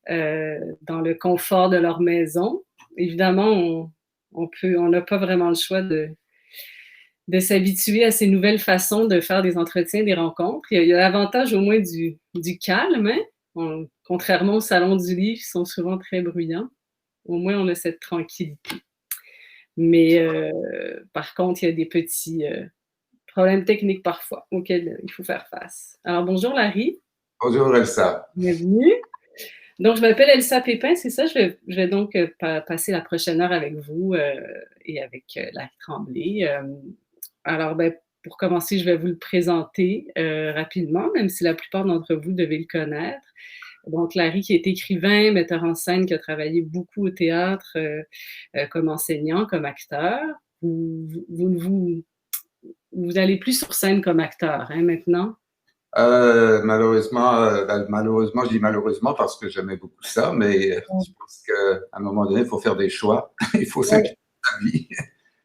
dans le confort de leur maison. Évidemment, on n'a pas vraiment le choix de s'habituer à ces nouvelles façons de faire des entretiens, des rencontres. Il y a l'avantage au moins du calme, hein? Contrairement au salon du livre, qui sont souvent très bruyants. Au moins, on a cette tranquillité. Mais par contre, il y a des petits problèmes techniques parfois auxquels il faut faire face. Alors, bonjour Larry. Bonjour Elsa. Bienvenue. Donc, je m'appelle Elsa Pépin, c'est ça. Je vais donc passer la prochaine heure avec vous et avec Larry Tremblay. Alors, ben, pour commencer, je vais vous le présenter rapidement, même si la plupart d'entre vous devez le connaître. Donc, Larry, qui est écrivain, metteur en scène, qui a travaillé beaucoup au théâtre comme enseignant, comme acteur. Vous allez plus sur scène comme acteur, hein, maintenant? Malheureusement, je dis malheureusement parce que j'aimais beaucoup ça, mais je pense qu'à un moment donné, il faut faire des choix. Il faut s'acquitter de la vie.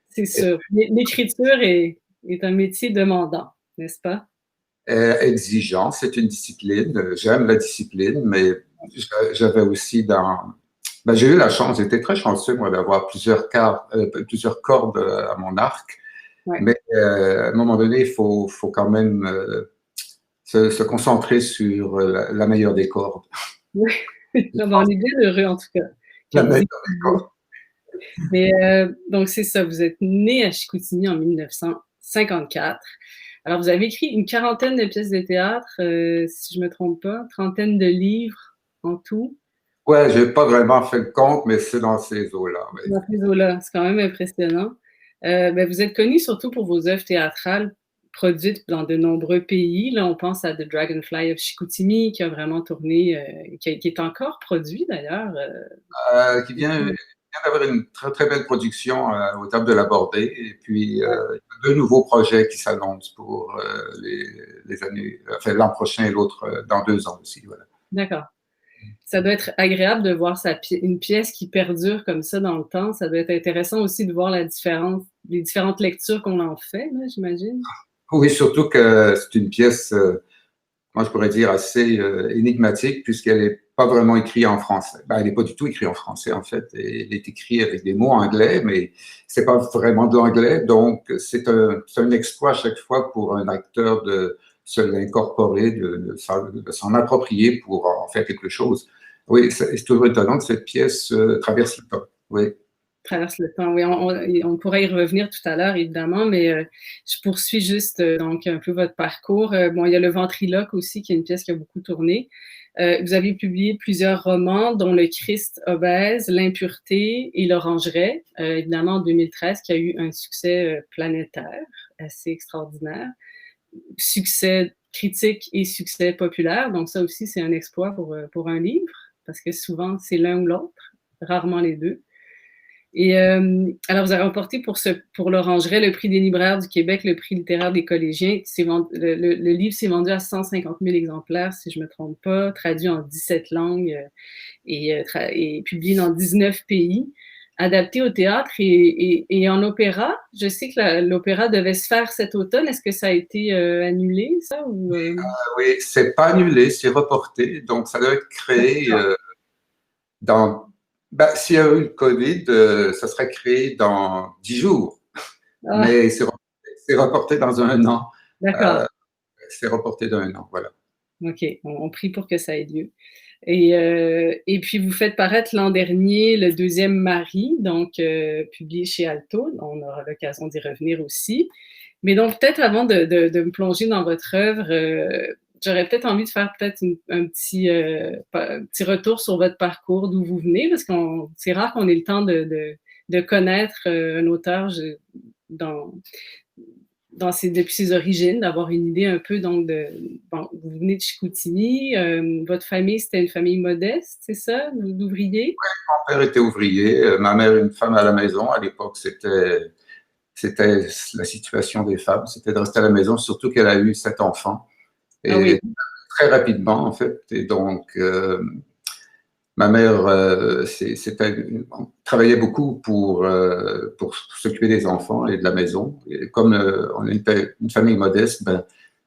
C'est sûr. L'écriture est un métier demandant, n'est-ce pas? Exigeant, c'est une discipline. J'aime la discipline, mais j'avais aussi j'ai eu la chance, j'étais très chanceux, moi, d'avoir plusieurs cordes à mon arc. Ouais. Mais à un moment donné, il faut quand même se concentrer sur la meilleure des cordes. Oui, on est bien heureux en tout cas. La meilleure des cordes. Mais donc c'est ça, vous êtes né à Chicoutimi en 1954. Alors vous avez écrit une quarantaine de pièces de théâtre, si je ne me trompe pas, trentaine de livres en tout. Ouais, j'ai pas vraiment fait le compte, mais c'est dans ces eaux-là. Oui. Dans ces eaux-là, c'est quand même impressionnant. Ben, vous êtes connu surtout pour vos œuvres théâtrales produites dans de nombreux pays. Là, on pense à The Dragonfly of Chicoutimi, qui a vraiment tourné, qui est encore produit d'ailleurs. Qui vient d'avoir une très, très belle production au Théâtre de la Bordée. Et puis, deux nouveaux projets qui s'annoncent pour les années, enfin, l'an prochain et l'autre dans 2 ans aussi. Voilà. D'accord. Ça doit être agréable de voir une pièce qui perdure comme ça dans le temps. Ça doit être intéressant aussi de voir les différentes lectures qu'on en fait, là, j'imagine. Oui, surtout que c'est une pièce, moi je pourrais dire, assez énigmatique, puisqu'elle n'est pas vraiment écrite en français. Ben, elle n'est pas du tout écrite en français, en fait. Elle est écrite avec des mots anglais, mais c'est pas vraiment de l'anglais. Donc, c'est un exploit à chaque fois pour un acteur de se l'incorporer, de s'en approprier pour en faire quelque chose. Oui, c'est toujours étonnant que cette pièce traverse le temps. Oui. Traverse le temps, oui. On pourrait y revenir tout à l'heure, évidemment, mais je poursuis juste donc un peu votre parcours. Bon, il y a Le Ventriloque aussi, qui est une pièce qui a beaucoup tourné. Vous avez publié plusieurs romans, dont Le Christ obèse, L'impureté et L'Orangerie, évidemment en 2013, qui a eu un succès planétaire assez extraordinaire. Succès critique et succès populaire, donc ça aussi, c'est un exploit pour un livre, parce que souvent, c'est l'un ou l'autre, rarement les deux. Et alors, vous avez remporté pour l'Orangerie le prix des libraires du Québec, le prix littéraire des collégiens. Le livre s'est vendu à 150 000 exemplaires, si je ne me trompe pas, traduit en 17 langues et publié dans 19 pays, adapté au théâtre et en opéra. Je sais que l'opéra devait se faire cet automne. Est-ce que ça a été annulé, ça? Oui, c'est pas annulé, c'est reporté. Donc, ça doit être créé s'il y a eu le COVID, ça serait créé dans 10 jours. Ah. Mais c'est reporté dans 1 an. D'accord. C'est reporté d'1 an, voilà. OK, on prie pour que ça ait lieu. Et puis, vous faites paraître l'an dernier Le Deuxième Mari, donc publié chez Alto. On aura l'occasion d'y revenir aussi. Mais donc, peut-être avant de me plonger dans votre œuvre, j'aurais peut-être envie de faire peut-être un petit retour sur votre parcours, d'où vous venez, parce que c'est rare qu'on ait le temps de connaître un auteur depuis ses origines, d'avoir une idée un peu donc vous venez de Chicoutimi, votre famille, c'était une famille modeste, c'est ça, d'ouvriers? Mon père était ouvrier, ma mère une femme à la maison. À l'époque, c'était la situation des femmes, c'était de rester à la maison, surtout qu'elle a eu 7 enfants. Et oui. très rapidement, en fait. Et donc, ma mère travaillait beaucoup pour s'occuper des enfants et de la maison. Et comme on était une famille modeste,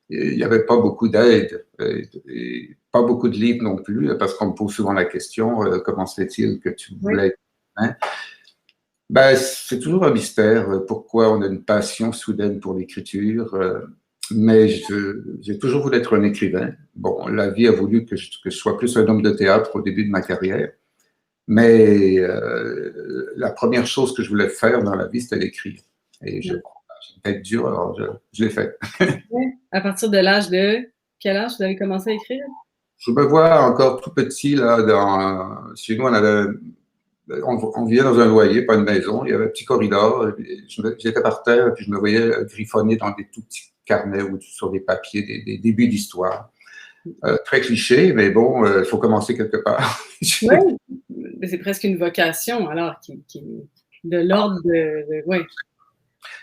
il n'y avait pas beaucoup d'aide, et pas beaucoup de livres non plus, parce qu'on me pose souvent la question, comment se fait-il que tu voulais être écrivain? Ben, c'est toujours un mystère, pourquoi on a une passion soudaine pour l'écriture, mais j'ai toujours voulu être un écrivain. Bon, la vie a voulu que je sois plus un homme de théâtre au début de ma carrière, mais la première chose que je voulais faire dans la vie, c'était l'écrire. Et j'ai une tête dure, alors je l'ai fait. À partir de l'âge de quel âge vous avez commencé à écrire? Je me vois encore tout petit, là, chez nous, on vivait dans un loyer, pas une maison, il y avait un petit corridor, j'étais par terre, puis je me voyais griffonner dans des tout petits carnets ou sur des papiers, des débuts d'histoire. Très cliché, mais bon, il faut commencer quelque part. Oui, c'est presque une vocation, alors, qui est de l'ordre ouais.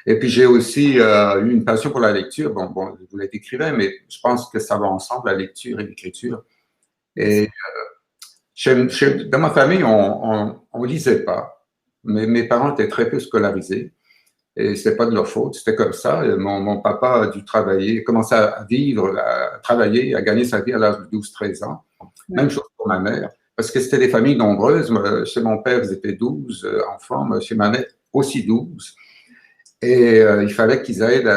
Et puis j'ai aussi eu une passion pour la lecture. Bon, je voulais être écrivain, mais je pense que ça va ensemble, la lecture et l'écriture. Et dans ma famille, on lisait pas. Mais mes parents étaient très peu scolarisés. Et c'était pas de leur faute, c'était comme ça. Mon papa a dû travailler, commencer à vivre, à travailler, à gagner sa vie à l'âge de 12-13 ans. Même chose pour ma mère, parce que c'était des familles nombreuses. Chez mon père, ils étaient 12 enfants, chez ma mère aussi 12. Et il fallait qu'ils aident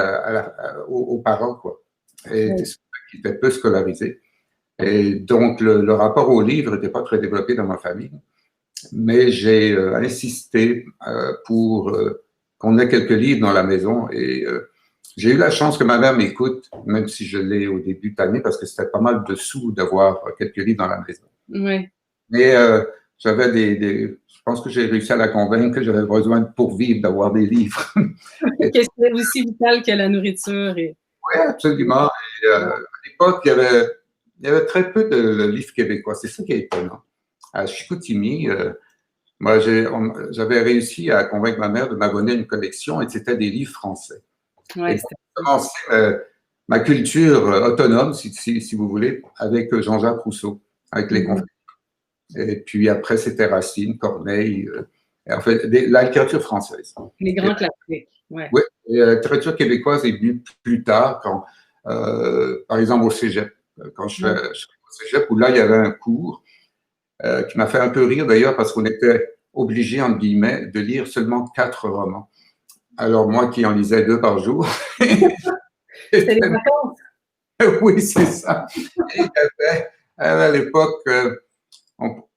aux parents, quoi. Et qui étaient peu scolarisés. Et donc, le rapport au livre n'était pas très développé dans ma famille. Mais j'ai insisté pour qu'on ait quelques livres dans la maison. Et j'ai eu la chance que ma mère m'écoute, même si je l'ai au début de l'année, parce que c'était pas mal de sous d'avoir quelques livres dans la maison. Oui. Mais j'avais je pense que j'ai réussi à la convaincre que j'avais besoin pour vivre d'avoir des livres. Que c'est aussi vital que la nourriture. Oui, absolument. Et, à l'époque, il y avait très peu de livres québécois. C'est ça qui est étonnant. À Chicoutimi, moi, j'avais réussi à convaincre ma mère de m'abonner à une collection et c'était des livres français. Ouais, et j'ai commencé ma culture autonome, si vous voulez, avec Jean-Jacques Rousseau, avec les conflits. Et puis après, c'était Racine, Corneille, en fait, la littérature française. Les grands classiques. Ouais. Oui, et la littérature québécoise est venue plus tard, par exemple au cégep, quand je suis au cégep, où là, il y avait un cours qui m'a fait un peu rire d'ailleurs, parce qu'on était obligé, entre guillemets, de lire seulement 4 romans. Alors moi qui en lisais 2 par jour. C'était les vacances. Oui, c'est ça. Et à l'époque,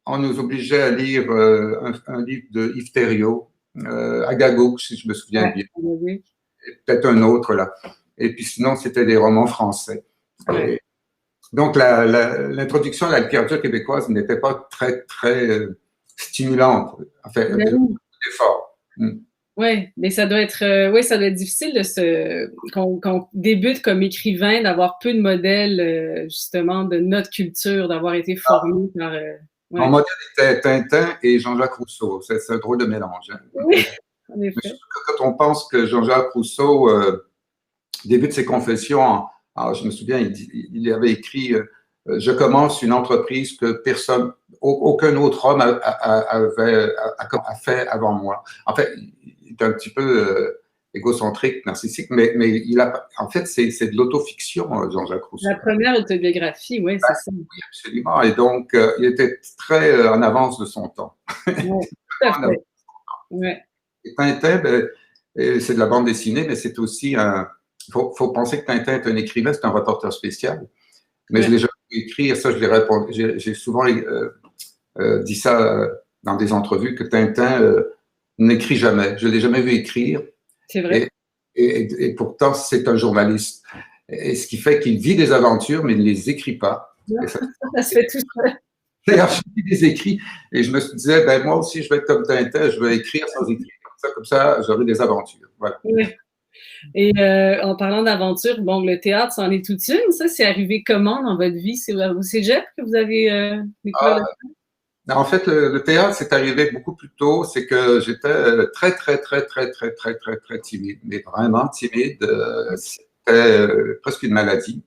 on nous obligeait à lire un livre de Yves Thériault, Agago, si je me souviens bien. Peut-être un autre, là. Et puis sinon, c'était des romans français. Et donc, l'introduction à la littérature québécoise n'était pas très, très stimulante. En fait, d'effort. Oui, mais ça doit être, ça doit être difficile qu'on débute comme écrivain, d'avoir peu de modèles, justement, de notre culture, d'avoir été formé par. Mon modèle était Tintin et Jean-Jacques Rousseau. C'est un drôle de mélange. Hein. Oui, en effet. Mais quand on pense que Jean-Jacques Rousseau débute ses confessions, je me souviens, il avait écrit je commence une entreprise que aucun autre homme a fait avant moi. En fait, il est un petit peu égocentrique, narcissique, mais en fait, c'est de l'autofiction, Jean-Jacques Rousseau. La première autobiographie, oui, c'est ça. Oui, absolument. Et donc, il était très en avance de son temps. Oui, tout à fait. Ouais. Et Tintin, c'est de la bande dessinée, mais c'est aussi il faut penser que Tintin est un écrivain, c'est un reporter spécial. Mais je l'ai jamais vu écrire, ça, je l'ai répondu. J'ai souvent dit ça dans des entrevues, que Tintin n'écrit jamais. Je ne l'ai jamais vu écrire. C'est vrai. Et pourtant, c'est un journaliste. Et ce qui fait qu'il vit des aventures, mais il ne les écrit pas. Ça se fait tout seul. D'ailleurs, je lis des écrits et je me disais, moi aussi, je vais être comme Tintin, je vais écrire sans écrire. Comme ça, j'aurai des aventures. Voilà. Oui. Et en parlant d'aventure, bon, le théâtre, c'en est toute une. Ça, c'est arrivé comment dans votre vie? C'est au cégep que vous avez découvert le théâtre? En fait, le théâtre, c'est arrivé beaucoup plus tôt. C'est que j'étais très, très, très, très, très, très, très, très timide, mais vraiment timide. C'était presque une maladie.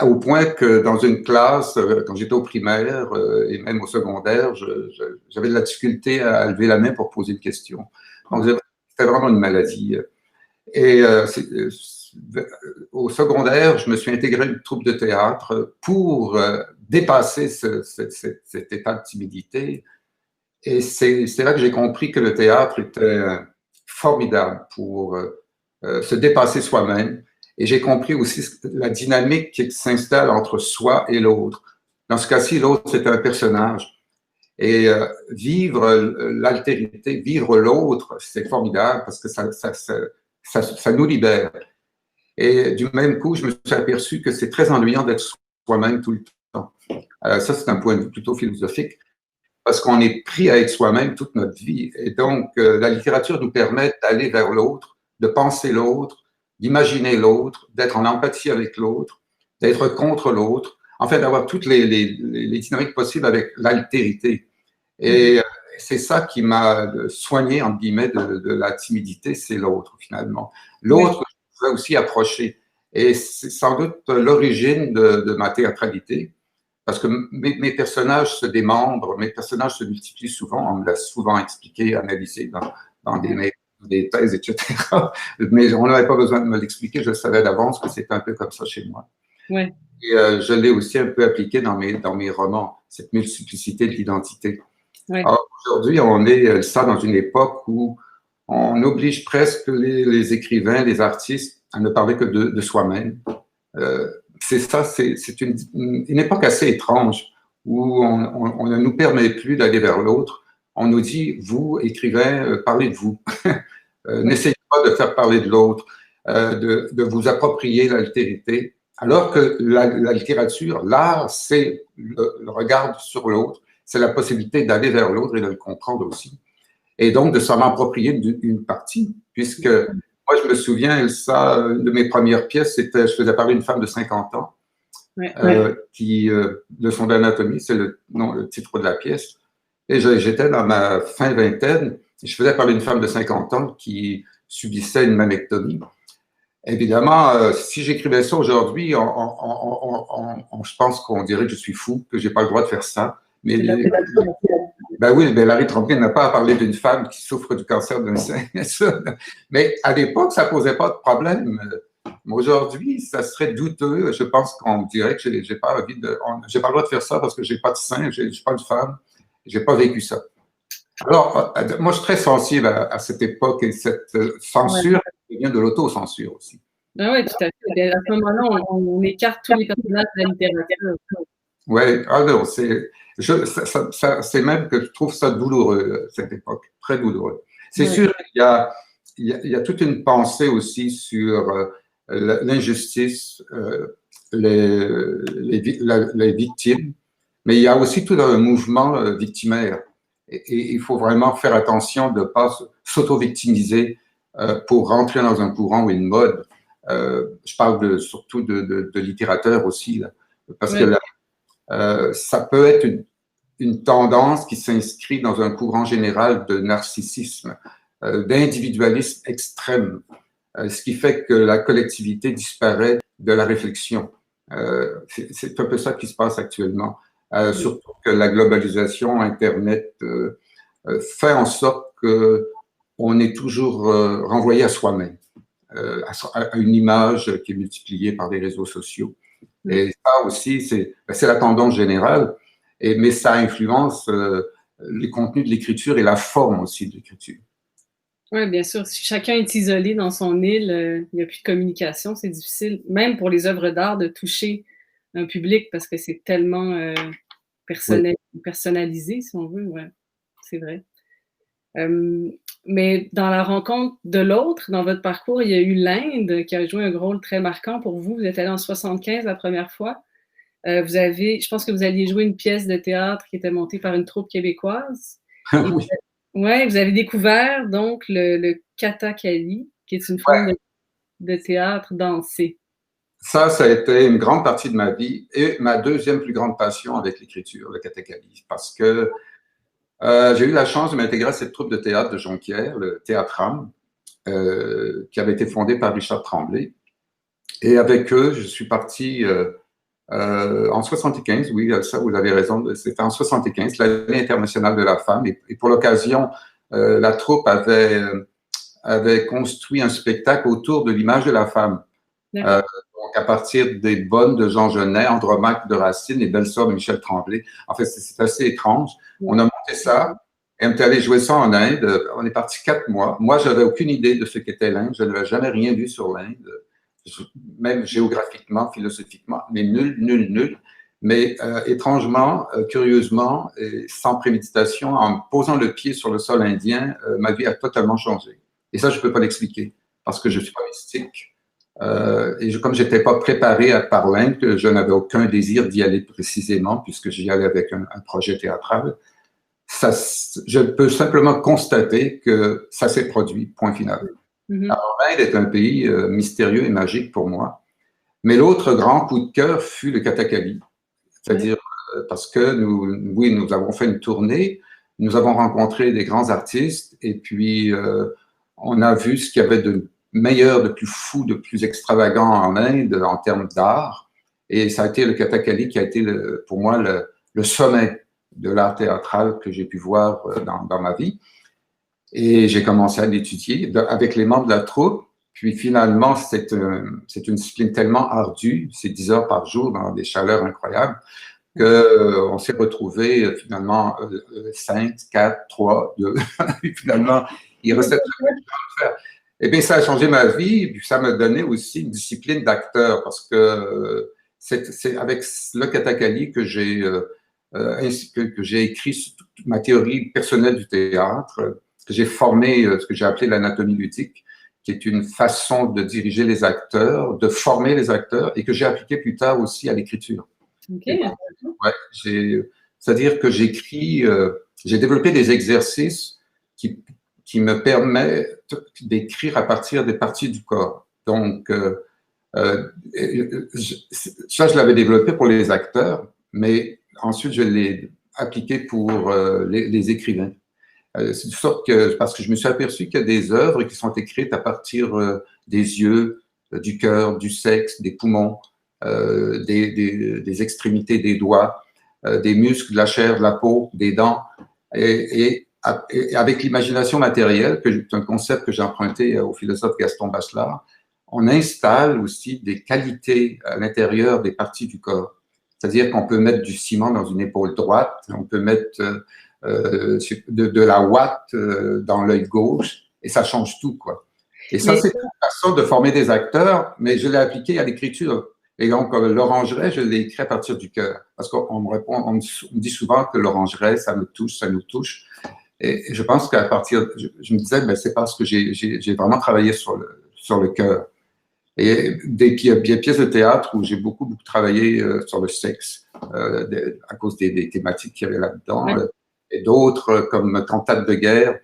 Au point que dans une classe, quand j'étais au primaire et même au secondaire, j'avais de la difficulté à lever la main pour poser une question. Donc, c'était vraiment une maladie. Et au secondaire, je me suis intégré à une troupe de théâtre pour dépasser cet état de timidité. Et c'est là que j'ai compris que le théâtre était formidable pour se dépasser soi-même. Et j'ai compris aussi la dynamique qui s'installe entre soi et l'autre. Dans ce cas-ci, l'autre, c'est un personnage. Et vivre l'altérité, vivre l'autre, c'est formidable parce que ça nous libère. Et du même coup, je me suis aperçu que c'est très ennuyant d'être soi-même tout le temps. Ça, c'est un point de vue plutôt philosophique, parce qu'on est pris à être soi-même toute notre vie. Et donc, la littérature nous permet d'aller vers l'autre, de penser l'autre, d'imaginer l'autre, d'être en empathie avec l'autre, d'être contre l'autre, en fait, d'avoir toutes les dynamiques possibles avec l'altérité. Et c'est ça qui m'a soigné, entre guillemets, de la timidité, c'est l'autre, finalement. L'autre, oui. Je pouvais aussi approcher. Et c'est sans doute l'origine de ma théâtralité, parce que mes personnages se démembrent, mes personnages se multiplient souvent, on me l'a souvent expliqué, analysé dans des thèses, etc. Mais on n'avait pas besoin de me l'expliquer, je savais d'avance que c'était un peu comme ça chez moi. Ouais. Et je l'ai aussi un peu appliqué dans mes romans, cette multiplicité de l'identité. Ouais. Alors, aujourd'hui, on est ça dans une époque où on oblige presque les écrivains, les artistes à ne parler que de soi-même. C'est ça, c'est une époque assez étrange où on ne nous permet plus d'aller vers l'autre. On nous dit, vous, écrivains, parlez de vous. N'essayez pas de faire parler de l'autre, de vous approprier l'altérité. Alors que la littérature, l'art, c'est le regard sur l'autre, c'est la possibilité d'aller vers l'autre et de le comprendre aussi. Et donc de s'en approprier une partie, puisque moi, je me souviens, ça, une de mes premières pièces, c'était, je faisais parler une femme de 50 ans, qui, leçon d'anatomie, c'est le titre de la pièce. Et j'étais dans ma fin vingtaine, et je faisais parler une femme de 50 ans qui subissait une mammectomie. Évidemment, si j'écrivais ça aujourd'hui, je pense qu'on dirait que je suis fou, que j'ai pas le droit de faire ça. Mais ben oui, ben Larry Tremblay n'a pas à parler d'une femme qui souffre du cancer d'un sein. Mais à l'époque, ça posait pas de problème. Aujourd'hui, ça serait douteux. Je pense qu'on dirait que j'ai pas envie j'ai pas le droit de faire ça parce que j'ai pas de sein, j'ai pas de femme, j'ai pas vécu ça. Alors, moi, je suis très sensible à cette époque et cette censure qui vient de l'autocensure aussi. Ah oui, tout à fait. À ce moment-là, on écarte tous les personnages de la littérature. Oui, alors, c'est même que je trouve ça douloureux, cette époque, très douloureux. C'est sûr qu'il y a toute une pensée aussi sur l'injustice, les victimes, mais il y a aussi tout un mouvement victimaire. Et il faut vraiment faire attention de ne pas s'auto-victimiser pour rentrer dans un courant ou une mode. Je parle surtout de littérateurs aussi, là, parce que ça peut être une tendance qui s'inscrit dans un courant général de narcissisme, d'individualisme extrême, ce qui fait que la collectivité disparaît de la réflexion. C'est un peu ça qui se passe actuellement. Surtout que la globalisation, Internet, fait en sorte qu'on est toujours renvoyé à soi-même, à une image qui est multipliée par les réseaux sociaux. Et ça aussi, c'est la tendance générale, mais ça influence les contenus de l'écriture et la forme aussi de l'écriture. Oui, bien sûr. Si chacun est isolé dans son île, il n'y a plus de communication, c'est difficile, même pour les œuvres d'art, de toucher un public parce que c'est tellement personnalisé, si on veut. Ouais, c'est vrai. Mais dans la rencontre de l'autre, dans votre parcours, il y a eu l'Inde qui a joué un rôle très marquant pour vous. Vous êtes allé en 75 la première fois. Je pense que vous alliez jouer une pièce de théâtre qui était montée par une troupe québécoise. Oui. Ouais, vous avez découvert donc le Kathakali, qui est une forme de théâtre dansé. Ça a été une grande partie de ma vie et ma deuxième plus grande passion avec l'écriture, le Kathakali, parce que j'ai eu la chance de m'intégrer à cette troupe de théâtre de Jonquière, le Théâtram, qui avait été fondé par Richard Tremblay. Et avec eux, je suis parti en 75, oui, ça vous avez raison, c'était en 75, l'année internationale de la femme. Et pour l'occasion, la troupe avait construit un spectacle autour de l'image de la femme. D'accord. Donc, à partir des bonnes de Jean Genet, Andromaque de Racine et Belles Sœurs de Michel Tremblay. En fait, c'est assez étrange. On a monté ça. Et on est allé jouer ça en Inde. On est parti 4 mois. Moi, je n'avais aucune idée de ce qu'était l'Inde. Je n'avais jamais rien vu sur l'Inde, même géographiquement, philosophiquement, mais nul, nul, nul. Mais étrangement, curieusement, et sans préméditation, en posant le pied sur le sol indien, ma vie a totalement changé. Et ça, je ne peux pas l'expliquer parce que je ne suis pas mystique. Comme je n'étais pas préparé par l'Inde, je n'avais aucun désir d'y aller précisément puisque j'y allais avec un projet théâtral. Ça, je peux simplement constater que ça s'est produit, point final. Alors, l'Inde est un pays mystérieux et magique pour moi. Mais l'autre grand coup de cœur fut le Kathakali. C'est-à-dire parce que nous avons fait une tournée, nous avons rencontré des grands artistes et puis on a vu ce qu'il y avait de meilleur, de plus fou, de plus extravagant en Inde en termes d'art. Et ça a été le Kathakali qui a été pour moi le sommet de l'art théâtral que j'ai pu voir dans ma vie. Et j'ai commencé à l'étudier avec les membres de la troupe. Puis finalement, c'est une discipline tellement ardue, c'est 10 heures par jour dans des chaleurs incroyables, qu'on s'est retrouvés finalement 5, 4, 3, 2. Finalement, il restait très peu de temps à faire. Eh bien, ça a changé ma vie, puis ça m'a donné aussi une discipline d'acteur, parce que c'est avec le Kathakali que j'ai écrit ma théorie personnelle du théâtre, que j'ai formé ce que j'ai appelé l'anatomie ludique, qui est une façon de diriger les acteurs, de former les acteurs, et que j'ai appliqué plus tard aussi à l'écriture. Okay. C'est-à-dire que j'ai développé des exercices qui me permettent d'écrire à partir des parties du corps. Donc, ça, je l'avais développé pour les acteurs, mais ensuite, je l'ai appliqué pour les écrivains. C'est de sorte que, parce que je me suis aperçu qu'il y a des œuvres qui sont écrites à partir des yeux, du cœur, du sexe, des poumons, des extrémités des doigts, des muscles, de la chair, de la peau, des dents, et avec l'imagination matérielle, c'est un concept que j'ai emprunté au philosophe Gaston Bachelard, on installe aussi des qualités à l'intérieur des parties du corps. C'est-à-dire qu'on peut mettre du ciment dans une épaule droite, on peut mettre de la ouate dans l'œil gauche, et ça change tout, quoi. Et ça, c'est une façon de former des acteurs, mais je l'ai appliqué à l'écriture. Et donc, l'orangeraie, je l'ai écrit à partir du cœur. Parce qu'on me dit souvent que l'orangeraie, ça me touche, ça nous touche. Et je pense qu'à partir, je me disais, ben, c'est parce que j'ai vraiment travaillé sur le cœur. Et des pièces de théâtre où j'ai beaucoup travaillé sur le sexe, à cause des thématiques qu'il y avait là-dedans. Et d'autres comme Cantate de guerre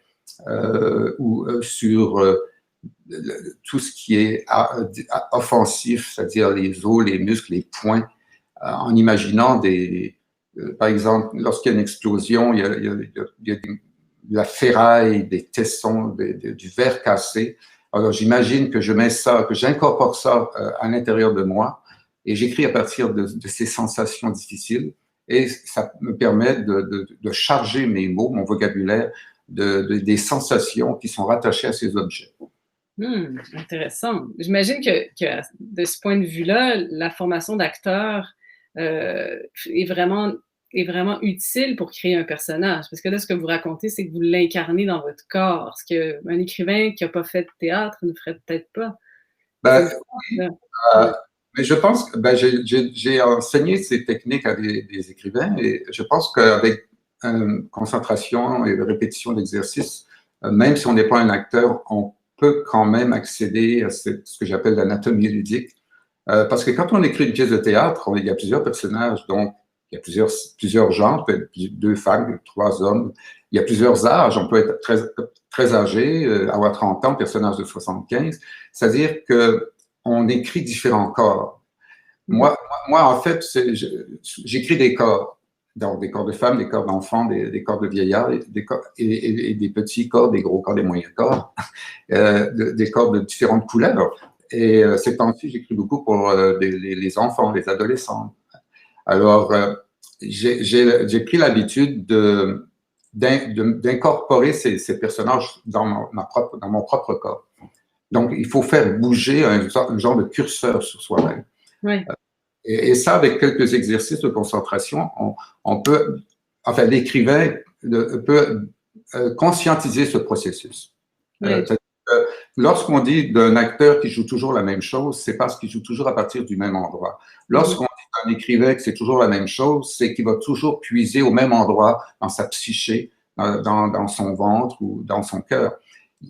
ou sur tout ce qui est offensif, c'est-à-dire les os, les muscles, les poings, en imaginant par exemple, lorsqu'il y a une explosion, il y a de la ferraille, des tessons, du verre cassé. Alors j'imagine que je mets ça, que j'incorpore ça à l'intérieur de moi et j'écris à partir de ces sensations difficiles. Et ça me permet de charger mes mots, mon vocabulaire, des sensations qui sont rattachées à ces objets. Intéressant. J'imagine que de ce point de vue-là, la formation d'acteur est vraiment utile pour créer un personnage. Parce que là, ce que vous racontez, c'est que vous l'incarnez dans votre corps. Ce qu'un écrivain qui n'a pas fait de théâtre ne ferait peut-être pas. Mais je pense que j'ai enseigné ces techniques à des écrivains et je pense qu'avec concentration et répétition d'exercices, même si on n'est pas un acteur, on peut quand même accéder à ce que j'appelle l'anatomie ludique. Parce que quand on écrit une pièce de théâtre, il y a plusieurs personnages, donc il y a plusieurs genres, peut-être 2 femmes, 3 hommes. Il y a plusieurs âges. On peut être très âgé, avoir 30 ans, personnage de 75. C'est-à-dire qu'on écrit différents corps. Moi en fait, j'écris des corps. Donc, des corps de femmes, des corps d'enfants, des corps de vieillards, et des petits corps, des gros corps, des moyens corps, des corps de différentes couleurs. Et ces temps-ci, j'écris beaucoup pour les enfants, les adolescents. Alors, j'ai pris l'habitude d'incorporer ces personnages dans mon propre corps. Donc, il faut faire bouger un genre de curseur sur soi-même. Oui. Et ça, avec quelques exercices de concentration, on peut, enfin, l'écrivain peut conscientiser ce processus. Oui. Lorsqu'on dit d'un acteur qui joue toujours la même chose, c'est parce qu'il joue toujours à partir du même endroit. Lorsqu'on dit d'un écrivain que c'est toujours la même chose, c'est qu'il va toujours puiser au même endroit dans sa psyché, dans son ventre ou dans son cœur.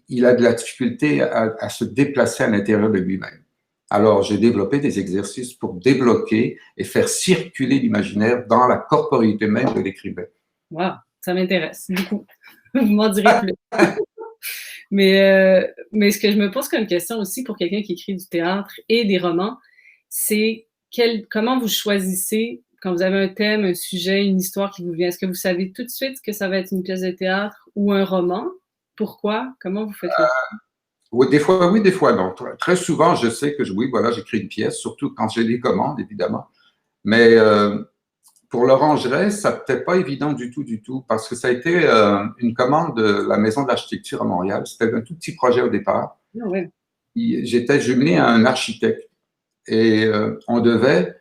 Il a de la difficulté à se déplacer à l'intérieur de lui-même. Alors, j'ai développé des exercices pour débloquer et faire circuler l'imaginaire dans la corporéité même de l'écrivain. Wow, ça m'intéresse beaucoup. Vous m'en direz plus. Mais ce que je me pose comme question aussi pour quelqu'un qui écrit du théâtre et des romans, c'est comment vous choisissez quand vous avez un thème, un sujet, une histoire qui vous vient? Est-ce que vous savez tout de suite que ça va être une pièce de théâtre ou un roman? Pourquoi? Comment vous faites le Oui, des fois non. Très souvent, je sais que oui, voilà, j'écris une pièce, surtout quand j'ai des commandes, évidemment. Mais pour l'Orangerie, ça n'était pas évident du tout, parce que ça a été une commande de la Maison de l'Architecture à Montréal. C'était un tout petit projet au départ. Ah ouais. J'étais jumelé à un architecte et on devait,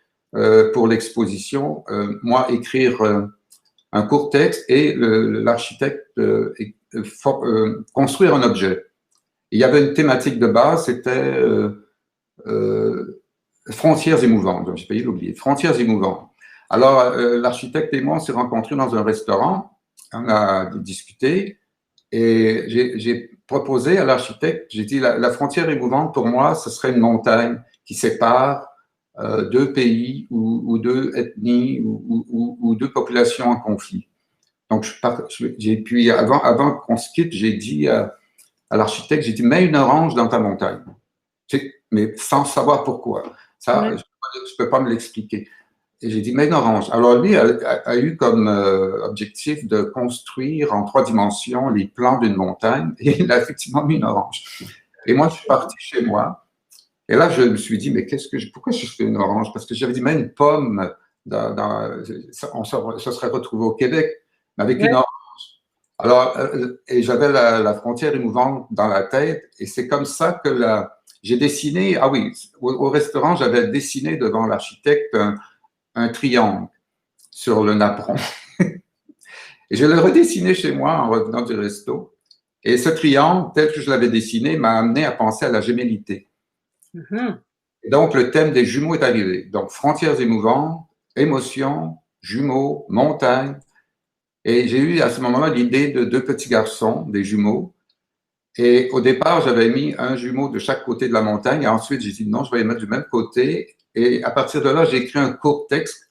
pour l'exposition, moi, écrire un court texte et l'architecte construire un objet. Il y avait une thématique de base, c'était frontières émouvantes. J'ai failli l'oublier. Frontières émouvantes. Alors, l'architecte et moi, on s'est rencontrés dans un restaurant, on a discuté et j'ai proposé à l'architecte, j'ai dit, la frontière émouvante, pour moi, ce serait une montagne qui sépare deux pays ou deux ethnies ou deux populations en conflit. Donc, puis avant qu'on se quitte, j'ai dit à l'architecte, j'ai dit, mets une orange dans ta montagne. Mais sans savoir pourquoi. Ça, je ne peux pas me l'expliquer. Et j'ai dit, mets une orange. Alors, lui a eu comme objectif de construire en 3 dimensions les plans d'une montagne et il a effectivement mis une orange. Et moi, je suis parti chez moi. Et là, je me suis dit, mais pourquoi je fais une orange? Parce que j'avais dit, mais une pomme, on se serait retrouvé au Québec, mais avec une orange. Alors, et j'avais la frontière émouvante dans la tête, et c'est comme ça que j'ai dessiné, ah oui, au restaurant, j'avais dessiné devant l'architecte un triangle sur le napperon. Et je l'ai redessiné chez moi en revenant du resto. Et ce triangle, tel que je l'avais dessiné, m'a amené à penser à la gémellité. Et donc, le thème des jumeaux est arrivé. Donc, frontières émouvantes, émotions, jumeaux, montagnes. Et j'ai eu à ce moment-là l'idée de 2 petits garçons, des jumeaux. Et au départ, j'avais mis un jumeau de chaque côté de la montagne. Et ensuite, j'ai dit non, je vais les mettre du même côté. Et à partir de là, j'ai écrit un court texte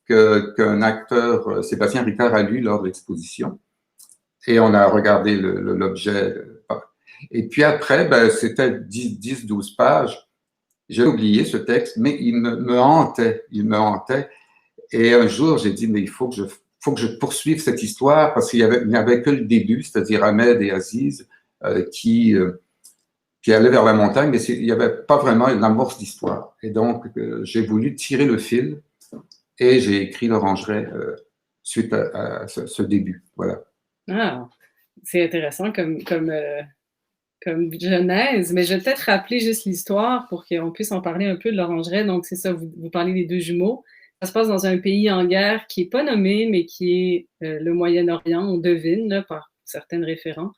qu'un acteur, Sébastien Ricard, a lu lors de l'exposition. Et on a regardé l'objet. Et puis après, ben, c'était 10-12 pages. J'ai oublié ce texte, mais il me hantait. Il me hantait. Et un jour, j'ai dit, mais il faut que je poursuive cette histoire parce qu'il n'y avait que le début, c'est-à-dire Ahmed et Aziz qui allaient vers la montagne, mais il n'y avait pas vraiment une amorce d'histoire. Et donc, j'ai voulu tirer le fil et j'ai écrit l'Orangerie suite à ce début. Voilà. Ah, c'est intéressant comme genèse, mais je vais peut-être rappeler juste l'histoire pour qu'on puisse en parler un peu de l'Orangerie. Donc, c'est ça, vous parlez des 2 jumeaux. Ça se passe dans un pays en guerre qui n'est pas nommé, mais qui est le Moyen-Orient, on devine là, par certaines références.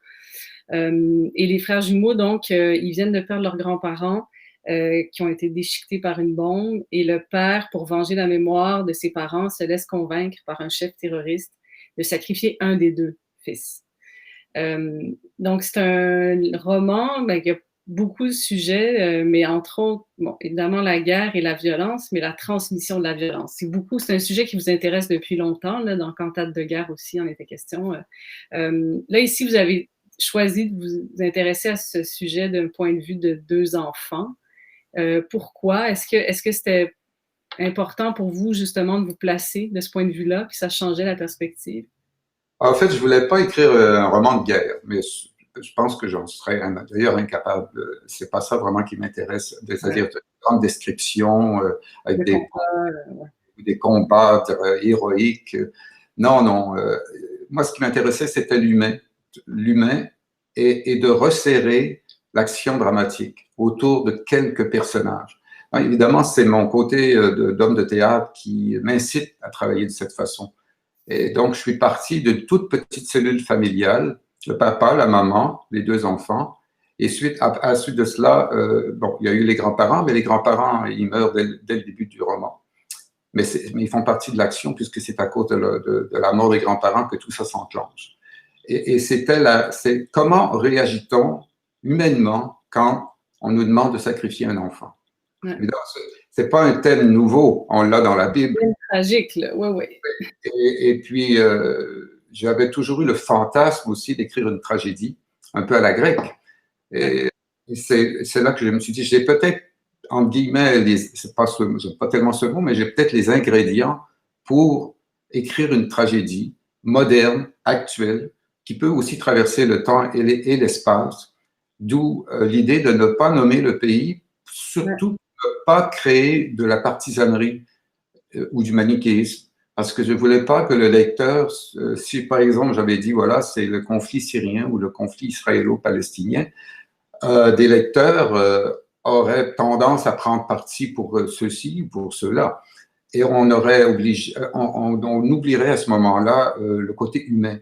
Et les frères jumeaux, donc, ils viennent de perdre leurs grands-parents qui ont été déchiquetés par une bombe. Et le père, pour venger la mémoire de ses parents, se laisse convaincre par un chef terroriste de sacrifier un des 2 fils. Donc, c'est un roman qui a beaucoup de sujets, mais entre autres, bon, évidemment, la guerre et la violence, mais la transmission de la violence. C'est un sujet qui vous intéresse depuis longtemps. Là, dans Cantate de guerre aussi, en était question. Là, ici, vous avez choisi de vous intéresser à ce sujet d'un point de vue de 2 enfants. Pourquoi? Est-ce que c'était important pour vous, justement, de vous placer de ce point de vue-là, puis ça changeait la perspective? En fait, je ne voulais pas écrire un roman de guerre, mais je pense que j'en serais d'ailleurs incapable. C'est pas ça vraiment qui m'intéresse, c'est-à-dire de grandes descriptions avec des combats héroïques. Non, non. Moi, ce qui m'intéressait, c'était l'humain et de resserrer l'action dramatique autour de quelques personnages. Alors, évidemment, c'est mon côté d'homme de théâtre qui m'incite à travailler de cette façon. Et donc, je suis parti de toute petite cellule familiale, le papa, la maman, les deux enfants. Et à la suite de cela, bon, il y a eu les grands-parents, mais les grands-parents, ils meurent dès le début du roman. Mais ils font partie de l'action puisque c'est à cause de la mort des grands-parents que tout ça s'enclenche. Et c'est comment réagit-on humainement quand on nous demande de sacrifier un enfant? Ouais. C'est pas un thème nouveau, on l'a dans la Bible. C'est tragique, là, oui. Et puis, j'avais toujours eu le fantasme aussi d'écrire une tragédie, un peu à la grecque. Et c'est là que je me suis dit, j'ai peut-être, entre guillemets, c'est pas tellement ce mot, mais j'ai peut-être les ingrédients pour écrire une tragédie moderne, actuelle, qui peut aussi traverser le temps et l'espace, d'où l'idée de ne pas nommer le pays, surtout de ne pas créer de la partisanerie ou du manichéisme, parce que je ne voulais pas que le lecteur, si par exemple j'avais dit, voilà, c'est le conflit syrien ou le conflit israélo-palestinien, des lecteurs auraient tendance à prendre parti pour ceci ou pour cela. Et on oublierait à ce moment-là le côté humain.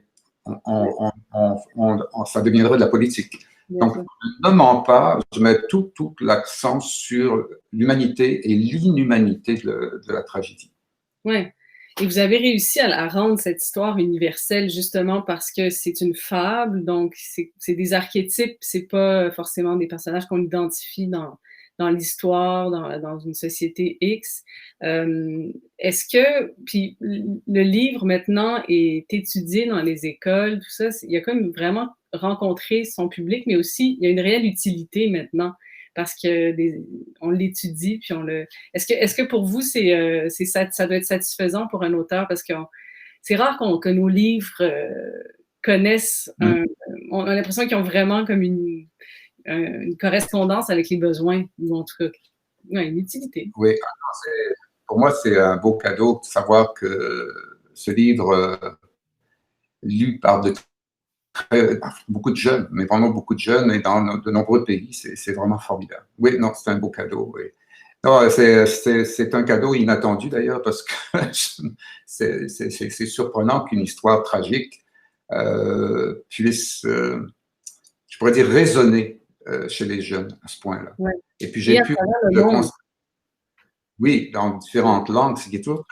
Ça deviendrait de la politique. Donc, je ne mens pas, je mets tout l'accent sur l'humanité et l'inhumanité de la tragédie. Oui. Et vous avez réussi à rendre cette histoire universelle justement parce que c'est une fable, donc c'est des archétypes, c'est pas forcément des personnages qu'on identifie dans l'histoire, dans une société X. Est-ce que, puis le livre maintenant est étudié dans les écoles, tout ça, il y a comme vraiment rencontré son public, mais aussi il y a une réelle utilité maintenant parce que on l'étudie, puis on le... Est-ce que pour vous, ça doit être satisfaisant pour un auteur? Parce que c'est rare que nos livres connaissent... on a l'impression qu'ils ont vraiment comme une correspondance avec les besoins, ou en tout cas, une utilité. Oui, pour moi, c'est un beau cadeau de savoir que ce livre, lu par beaucoup de jeunes, mais vraiment beaucoup de jeunes, et dans de nombreux pays, c'est vraiment formidable. Oui, non, c'est un beau cadeau, oui. Non, c'est un cadeau inattendu d'ailleurs, parce que c'est surprenant qu'une histoire tragique puisse, je pourrais dire, résonner chez les jeunes à ce point-là. Ouais. Et puis j'ai pu le constater. Oui, dans différentes langues, ce qui est toujours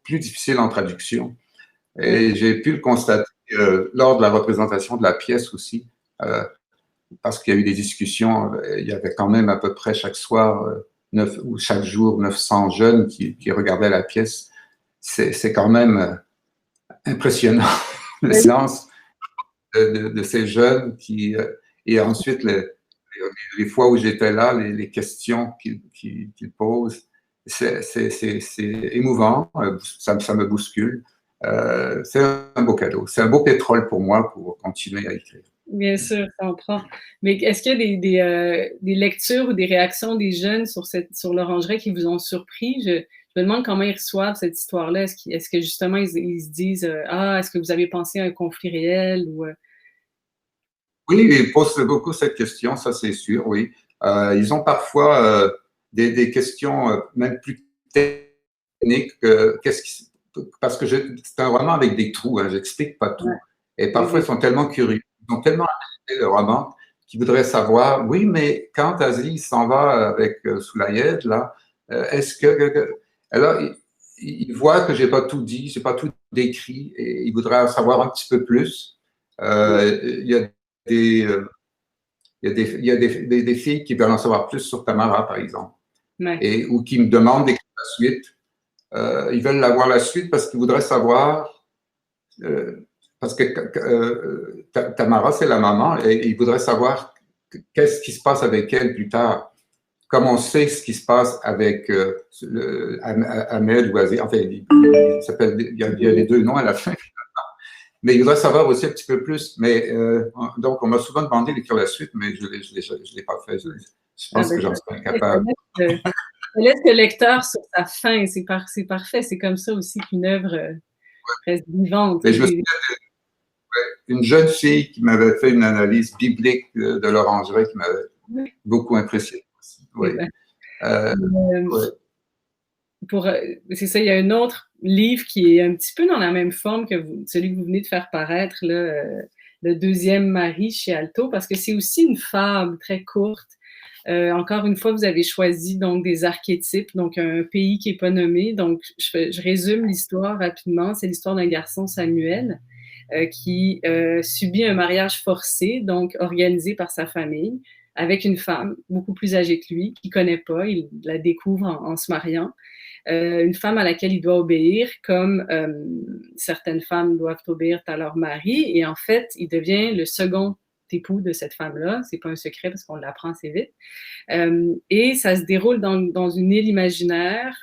plus difficile en traduction. Et j'ai pu le constater lors de la représentation de la pièce aussi, parce qu'il y a eu des discussions. Il y avait quand même à peu près chaque soir, ou chaque jour, 900 jeunes qui regardaient la pièce. C'est quand même impressionnant, le silence de ces jeunes et ensuite les fois où j'étais là, les questions qu'ils posent. C'est émouvant, ça me bouscule. C'est un beau cadeau. C'est un beau pétrole pour moi pour continuer à écrire. Bien sûr, ça en prend. Mais est-ce qu'il y a des lectures ou des réactions des jeunes sur l'orangerie qui vous ont surpris? Je me demande comment ils reçoivent cette histoire-là. Est-ce que justement ils se disent ah, est-ce que vous avez pensé à un conflit réel ou Oui, ils posent beaucoup cette question, ça c'est sûr, oui. Ils ont parfois des questions même plus techniques. Parce que c'est un roman avec des trous, hein, j'explique pas tout. Et parfois, ils sont tellement curieux, ils ont tellement analysé le roman qu'ils voudraient savoir, oui, mais quand Aziz s'en va avec Soulayed, là, est-ce que... Alors, ils voient que j'ai pas tout dit, j'ai pas tout décrit, et ils voudraient en savoir un petit peu plus. Il y a des filles qui veulent en savoir plus sur Tamara, par exemple, ou qui me demandent d'écrire la suite. Ils veulent avoir la suite parce qu'ils voudraient savoir, parce que Tamara, c'est la maman, et ils voudraient savoir qu'est-ce qui se passe avec elle plus tard. Comme on sait ce qui se passe avec Ahmed ou Aziz, enfin, il y a les deux noms à la fin. Mais il voudrait savoir aussi un petit peu plus. Mais donc, on m'a souvent demandé d'écrire la suite, mais je ne l'ai pas fait. Je pense que j'en suis incapable. Ça laisse le lecteur sur sa faim. C'est parfait. C'est comme ça aussi qu'une œuvre reste vivante. Mais une jeune fille qui m'avait fait une analyse biblique de l'orangerie qui m'avait beaucoup impressionné aussi. Oui. Ouais. C'est ça, il y a un autre livre qui est un petit peu dans la même forme que celui que vous venez de faire paraître, là, Le deuxième mari chez Alto, parce que c'est aussi une fable très courte. Encore une fois, vous avez choisi donc des archétypes, donc un pays qui n'est pas nommé. Donc, je résume l'histoire rapidement. C'est l'histoire d'un garçon, Samuel, qui subit un mariage forcé, donc organisé par sa famille, avec une femme beaucoup plus âgée que lui, qu'il ne connaît pas. Il la découvre en se mariant. Une femme à laquelle il doit obéir, comme certaines femmes doivent obéir à leur mari. Et en fait, il devient le second époux de cette femme-là. C'est pas un secret parce qu'on l'apprend assez vite. Et ça se déroule dans une île imaginaire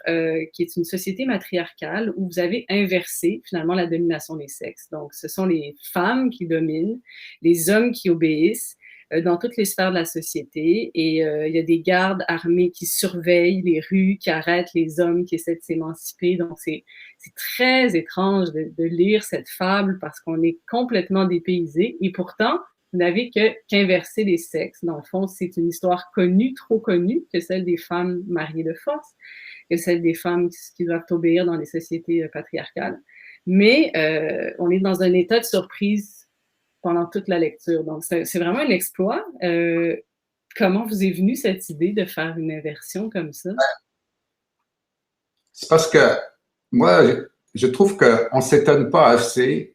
qui est une société matriarcale où vous avez inversé finalement la domination des sexes. Donc, ce sont les femmes qui dominent, les hommes qui obéissent dans toutes les sphères de la société. Et il y a des gardes armés qui surveillent les rues, qui arrêtent les hommes qui essaient de s'émanciper. Donc, c'est très étrange de lire cette fable parce qu'on est complètement dépaysé. Et pourtant, vous n'avez qu'inverser les sexes. Dans le fond, c'est une histoire connue, trop connue, que celle des femmes mariées de force, que celle des femmes qui doivent obéir dans les sociétés patriarcales. Mais on est dans un état de surprise pendant toute la lecture. Donc, c'est vraiment un exploit. Comment vous est venue cette idée de faire une inversion comme ça? C'est parce que moi, je trouve qu'on ne s'étonne pas assez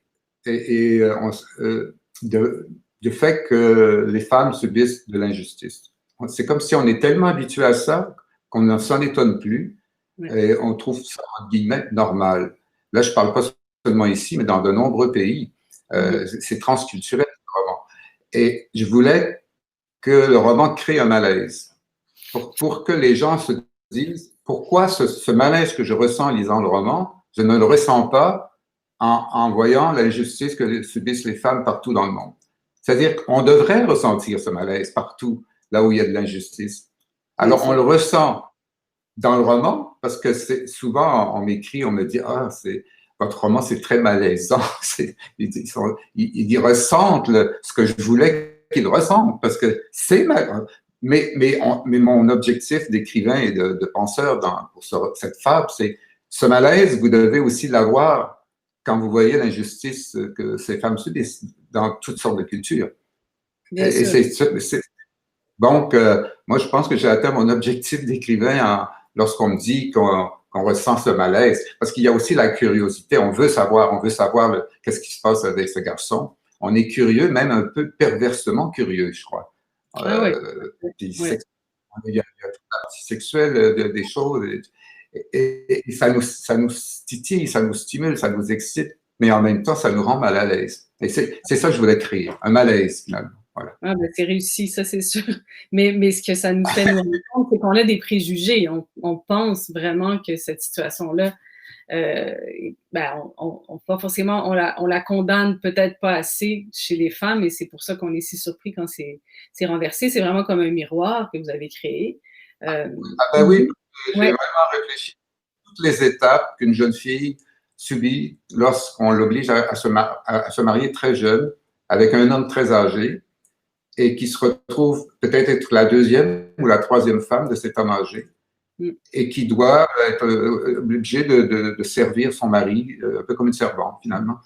du fait que les femmes subissent de l'injustice. C'est comme si on est tellement habitué à ça qu'on ne s'en étonne plus et on trouve ça, entre guillemets, normal. Là, je ne parle pas seulement ici, mais dans de nombreux pays. C'est transculturel, le roman. Et je voulais que le roman crée un malaise pour que les gens se disent pourquoi ce malaise que je ressens en lisant le roman, je ne le ressens pas en voyant l'injustice que subissent les femmes partout dans le monde. C'est-à-dire qu'on devrait ressentir ce malaise partout, là où il y a de l'injustice. Alors, on le ressent dans le roman, parce que souvent, on m'écrit, on me dit « Ah, votre roman, c'est très malaisant. » Ils ressentent ce que je voulais qu'ils ressentent, parce que c'est mais mon objectif d'écrivain et de penseur pour cette fable, c'est ce malaise, vous devez aussi l'avoir quand vous voyez l'injustice que ces femmes subissent dans toutes sortes de cultures. Donc, moi, je pense que j'ai atteint mon objectif d'écrivain lorsqu'on me dit qu'on ressent ce malaise, parce qu'il y a aussi la curiosité. On veut savoir qu'est-ce qui se passe avec ce garçon. On est curieux, même un peu perversement curieux, je crois. Il y a toute la partie sexuelle des choses. Et ça nous titille, ça nous stimule, ça nous excite, mais en même temps, ça nous rend mal à l'aise. Et c'est ça que je voulais créer, un malaise, finalement. Voilà. Ah, ben, c'est réussi, ça c'est sûr. Mais ce que ça nous fait nous rendre compte, c'est qu'on a des préjugés. On pense vraiment que cette situation-là, pas forcément, on la condamne peut-être pas assez chez les femmes, et c'est pour ça qu'on est si surpris quand c'est renversé. C'est vraiment comme un miroir que vous avez créé. Oui, j'ai vraiment réfléchi à toutes les étapes qu'une jeune fille subit lorsqu'on l'oblige à se marier très jeune avec un homme très âgé et qui se retrouve peut-être être la deuxième ou la troisième femme de cet homme âgé et qui doit être obligée de servir son mari un peu comme une servante, finalement.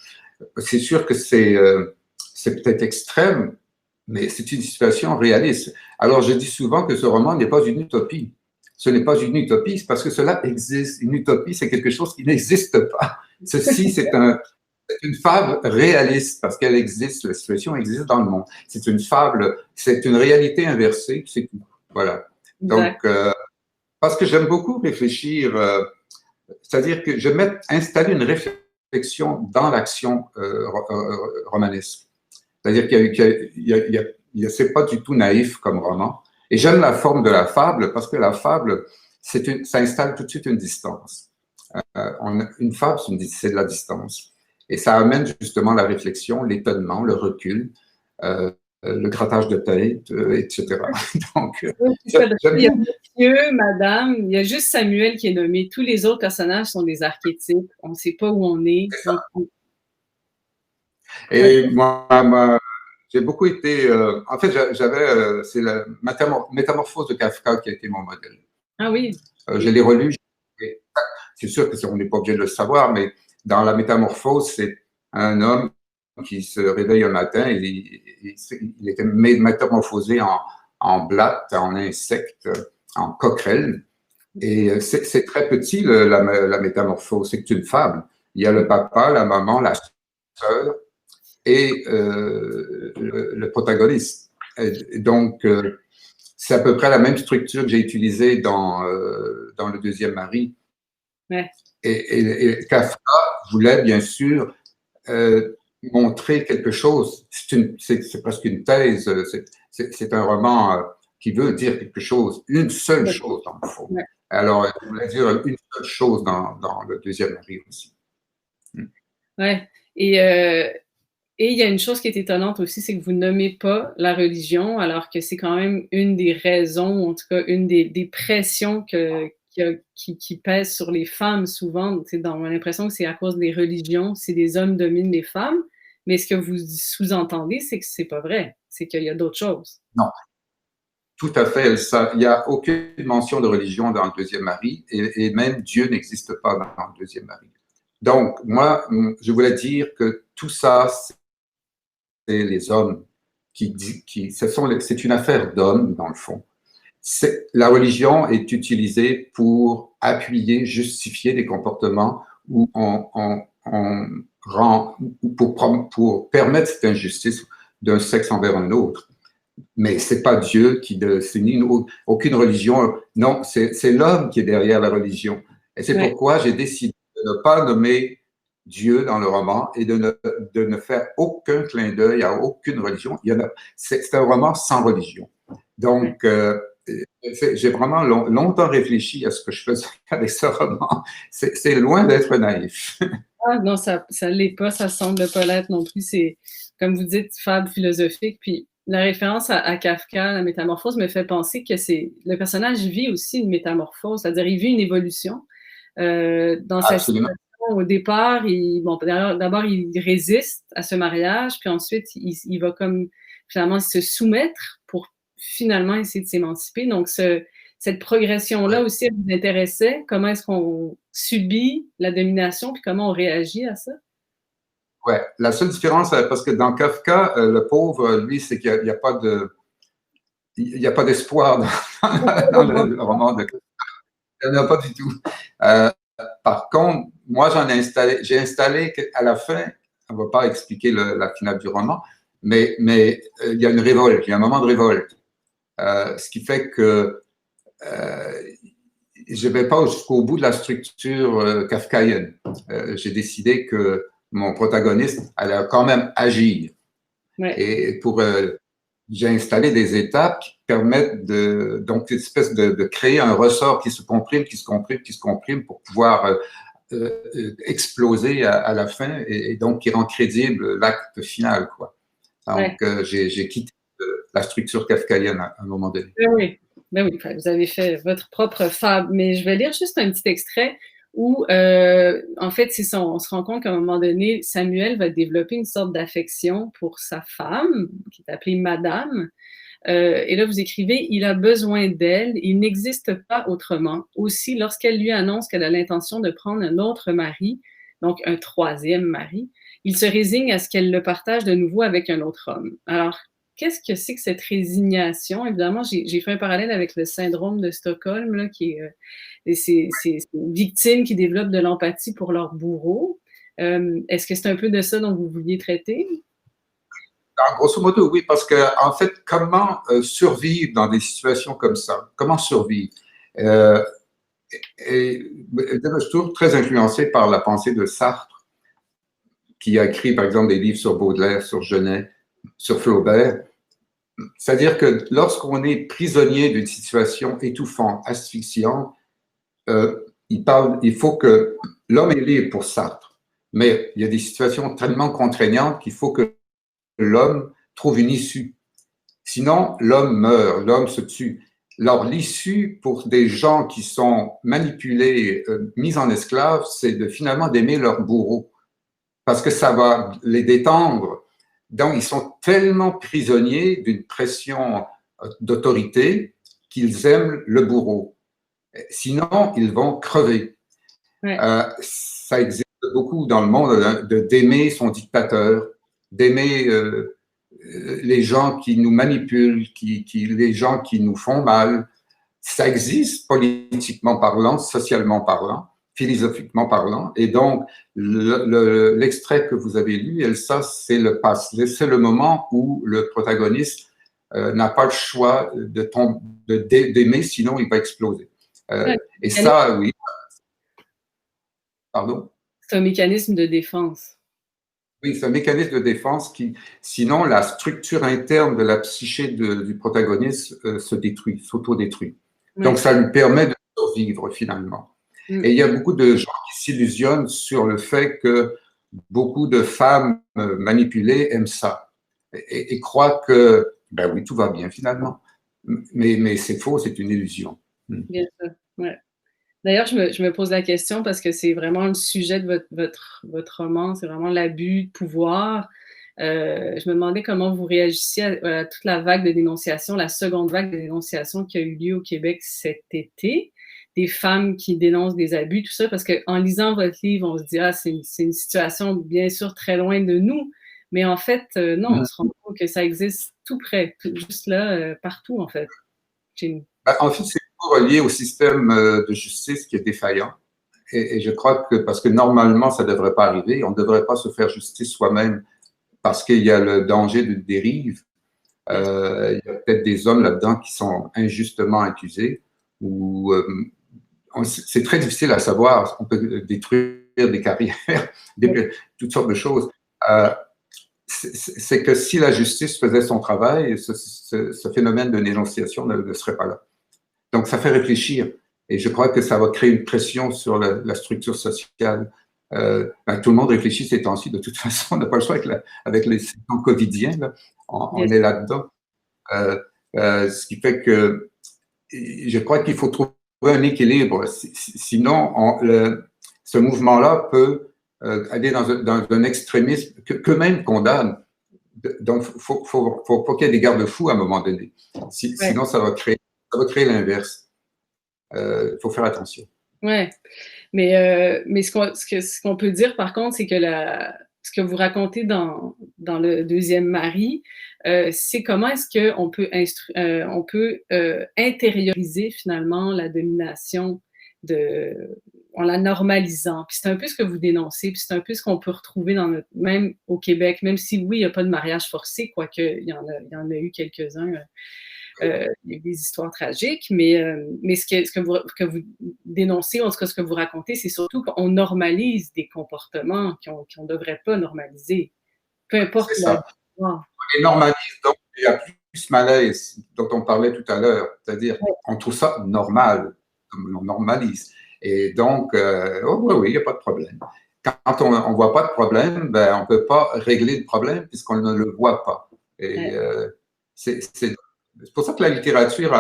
C'est sûr que c'est peut-être extrême, mais c'est une situation réaliste. Alors, je dis souvent que ce roman n'est pas une utopie. Ce n'est pas une utopie, c'est parce que cela existe. Une utopie, c'est quelque chose qui n'existe pas. Ceci, c'est une fable réaliste parce qu'elle existe, la situation existe dans le monde. C'est une fable, c'est une réalité inversée, c'est tout. Voilà. Donc, parce que j'aime beaucoup réfléchir, c'est-à-dire que installer une réflexion dans l'action romanesque. C'est-à-dire qu'il c'est pas du tout naïf comme roman. Et j'aime la forme de la fable parce que la fable, ça installe tout de suite une distance. Une fable, c'est de la distance. Et ça amène justement la réflexion, l'étonnement, le recul, le grattage de tête, etc. Donc, il y a monsieur, madame, il y a juste Samuel qui est nommé. Tous les autres personnages sont des archétypes. On ne sait pas où on est. Et j'ai beaucoup été. En fait, c'est la Métamorphose de Kafka qui a été mon modèle. Ah oui. Je l'ai relu. C'est sûr que on n'est pas obligé de le savoir, mais dans la Métamorphose, c'est un homme qui se réveille un matin et il était métamorphosé en blatte, en insecte, en coquerelle. Et c'est très petit, la métamorphose, c'est une fable. Il y a le papa, la maman, la sœur et le protagoniste. Et donc, c'est à peu près la même structure que j'ai utilisée dans Le Deuxième Mari. Ouais. Et Kafka voulait bien sûr montrer quelque chose. C'est presque une thèse, c'est un roman qui veut dire quelque chose, une seule chose dans le fond. Ouais. Alors, il voulait dire une seule chose dans Le Deuxième Mari aussi. Ouais. Et il y a une chose qui est étonnante aussi, c'est que vous ne nommez pas la religion, alors que c'est quand même une des raisons, ou en tout cas une des pressions qui pèsent sur les femmes souvent. On a l'impression que c'est à cause des religions, c'est des hommes dominent les femmes, mais ce que vous sous-entendez, c'est que c'est pas vrai, c'est qu'il y a d'autres choses. Non, tout à fait. Il n'y a aucune mention de religion dans Le Deuxième Mari, et même Dieu n'existe pas dans Le Deuxième Mari. Donc, moi, je voulais dire que tout ça, c'est les hommes c'est une affaire d'hommes, dans le fond. La religion est utilisée pour appuyer, justifier des comportements où pour permettre cette injustice d'un sexe envers un autre. Mais c'est pas Dieu c'est aucune religion. Non, c'est l'homme qui est derrière la religion. Et c'est pourquoi j'ai décidé de ne pas nommer Dieu dans le roman et de ne faire aucun clin d'œil à aucune religion. C'est un roman sans religion. Donc, j'ai vraiment longtemps réfléchi à ce que je faisais avec ce roman. C'est loin d'être naïf. Ah non, ça l'est pas, ça semble pas l'être non plus. C'est, comme vous dites, fable philosophique. Puis la référence à Kafka, la métamorphose, me fait penser que le personnage vit aussi une métamorphose, c'est-à-dire il vit une évolution dans sa situation. Au départ, d'abord, il résiste à ce mariage, puis ensuite, il va comme finalement se soumettre pour finalement essayer de s'émanciper. Donc, cette progression-là aussi, elle vous intéressait? Comment est-ce qu'on subit la domination, puis comment on réagit à ça? Ouais, la seule différence, parce que dans Kafka, le pauvre, lui, c'est qu'il n'y a pas d'espoir dans le roman de Kafka. Il n'y en a pas du tout. Par contre, moi, j'ai installé à la fin, on ne va pas expliquer la finale du roman, mais il y a une révolte, il y a un moment de révolte. Ce qui fait que je ne vais pas jusqu'au bout de la structure kafkaïenne. J'ai décidé que mon protagoniste allait quand même agir. Ouais. Et j'ai installé des étapes qui permettent donc une espèce de créer un ressort qui se comprime pour pouvoir exploser à la fin et donc qui rend crédible l'acte final, quoi. Donc, j'ai quitté la structure kafkaïenne à un moment donné. Oui. Ben oui, vous avez fait votre propre fable, mais je vais lire juste un petit extrait où, en fait, c'est ça, on se rend compte qu'à un moment donné, Samuel va développer une sorte d'affection pour sa femme, qui est appelée Madame. Et là, vous écrivez, il a besoin d'elle, il n'existe pas autrement. Aussi, lorsqu'elle lui annonce qu'elle a l'intention de prendre un autre mari, donc un troisième mari, il se résigne à ce qu'elle le partage de nouveau avec un autre homme. Alors, qu'est-ce que c'est que cette résignation? Évidemment, j'ai fait un parallèle avec le syndrome de Stockholm, là, qui est ces victimes qui développent de l'empathie pour leur bourreau. Est-ce que c'est un peu de ça dont vous vouliez traiter? Grosso modo, oui, parce que en fait, comment survivre dans des situations comme ça? Comment survivre? Je suis toujours très influencé par la pensée de Sartre, qui a écrit, par exemple, des livres sur Baudelaire, sur Genet, sur Flaubert. C'est-à-dire que lorsqu'on est prisonnier d'une situation étouffante, asphyxiante, il faut que l'homme est libre pour Sartre, mais il y a des situations tellement contraignantes qu'il faut que l'homme trouve une issue. Sinon, l'homme meurt, l'homme se tue. Alors, l'issue pour des gens qui sont manipulés, mis en esclaves, c'est finalement d'aimer leur bourreau. parce que ça va les détendre. Donc, ils sont tellement prisonniers d'une pression d'autorité qu'ils aiment le bourreau. Sinon, ils vont crever. Ouais. Ça existe beaucoup dans le monde d'aimer son dictateur, d'aimer les gens qui nous manipulent, les gens qui nous font mal. Ça existe politiquement parlant, socialement parlant, philosophiquement parlant. Et donc, l'extrait que vous avez lu, Elsa, c'est le moment où le protagoniste n'a pas le choix d'aimer, sinon il va exploser. Et ça, oui. Pardon? C'est un mécanisme de défense. Oui, c'est un mécanisme de défense qui, sinon, la structure interne de la psyché du protagoniste se détruit, s'auto-détruit. Donc, ça lui permet de survivre finalement. Et il y a beaucoup de gens qui s'illusionnent sur le fait que beaucoup de femmes manipulées aiment ça et croient que, ben oui, tout va bien finalement. Mais c'est faux, c'est une illusion. Bien sûr, ouais. D'ailleurs, je me pose la question parce que c'est vraiment le sujet de votre roman, c'est vraiment l'abus de pouvoir. Je me demandais comment vous réagissiez à toute la vague de dénonciation, la seconde vague de dénonciation qui a eu lieu au Québec cet été, des femmes qui dénoncent des abus, tout ça, parce qu'en lisant votre livre, on se dit, ah, c'est une situation bien sûr très loin de nous, mais en fait, non, on se rend compte que ça existe tout près, juste là, partout en fait, chez nous. En fait, c'est relié au système de justice qui est défaillant. Et je crois que, parce que normalement, ça ne devrait pas arriver, on ne devrait pas se faire justice soi-même parce qu'il y a le danger de dérive. Il y a peut-être des hommes là-dedans qui sont injustement accusés ou c'est très difficile à savoir. On peut détruire des carrières, toutes sortes de choses. C'est que si la justice faisait son travail, ce phénomène de dénonciation ne serait pas là. Donc, ça fait réfléchir. Et je crois que ça va créer une pression sur la structure sociale. Tout le monde réfléchit ces temps-ci. De toute façon, on n'a pas le choix avec les symptômes covidiens. Là. On est là-dedans. Ce qui fait que je crois qu'il faut trouver un équilibre. Sinon, ce mouvement-là peut aller dans un extrémisme qu'eux-mêmes condamnent. Donc, il faut qu'il y ait des garde-fous à un moment donné. Sinon, ça va créer l'inverse. Il faut faire attention. Oui, mais ce qu'on peut dire par contre, c'est que ce que vous racontez dans le deuxième mari, c'est comment est-ce qu'on peut, on peut intérioriser finalement la domination en la normalisant. Puis c'est un peu ce que vous dénoncez, puis c'est un peu ce qu'on peut retrouver même au Québec, même si oui, il n'y a pas de mariage forcé, quoique il y en a eu quelques-uns. Il y a des histoires tragiques, mais ce que vous dénoncez, en tout cas ce que vous racontez, c'est surtout qu'on normalise des comportements qu'on ne devrait pas normaliser. Peu importe la histoire. On les normalise, donc il y a plus malaise dont on parlait tout à l'heure, c'est-à-dire on trouve ça normal, comme on normalise. Et donc, oui, il n'y a pas de problème. Quand on ne voit pas de problème, ben, on ne peut pas régler le problème puisqu'on ne le voit pas. Et c'est pour ça que la littérature,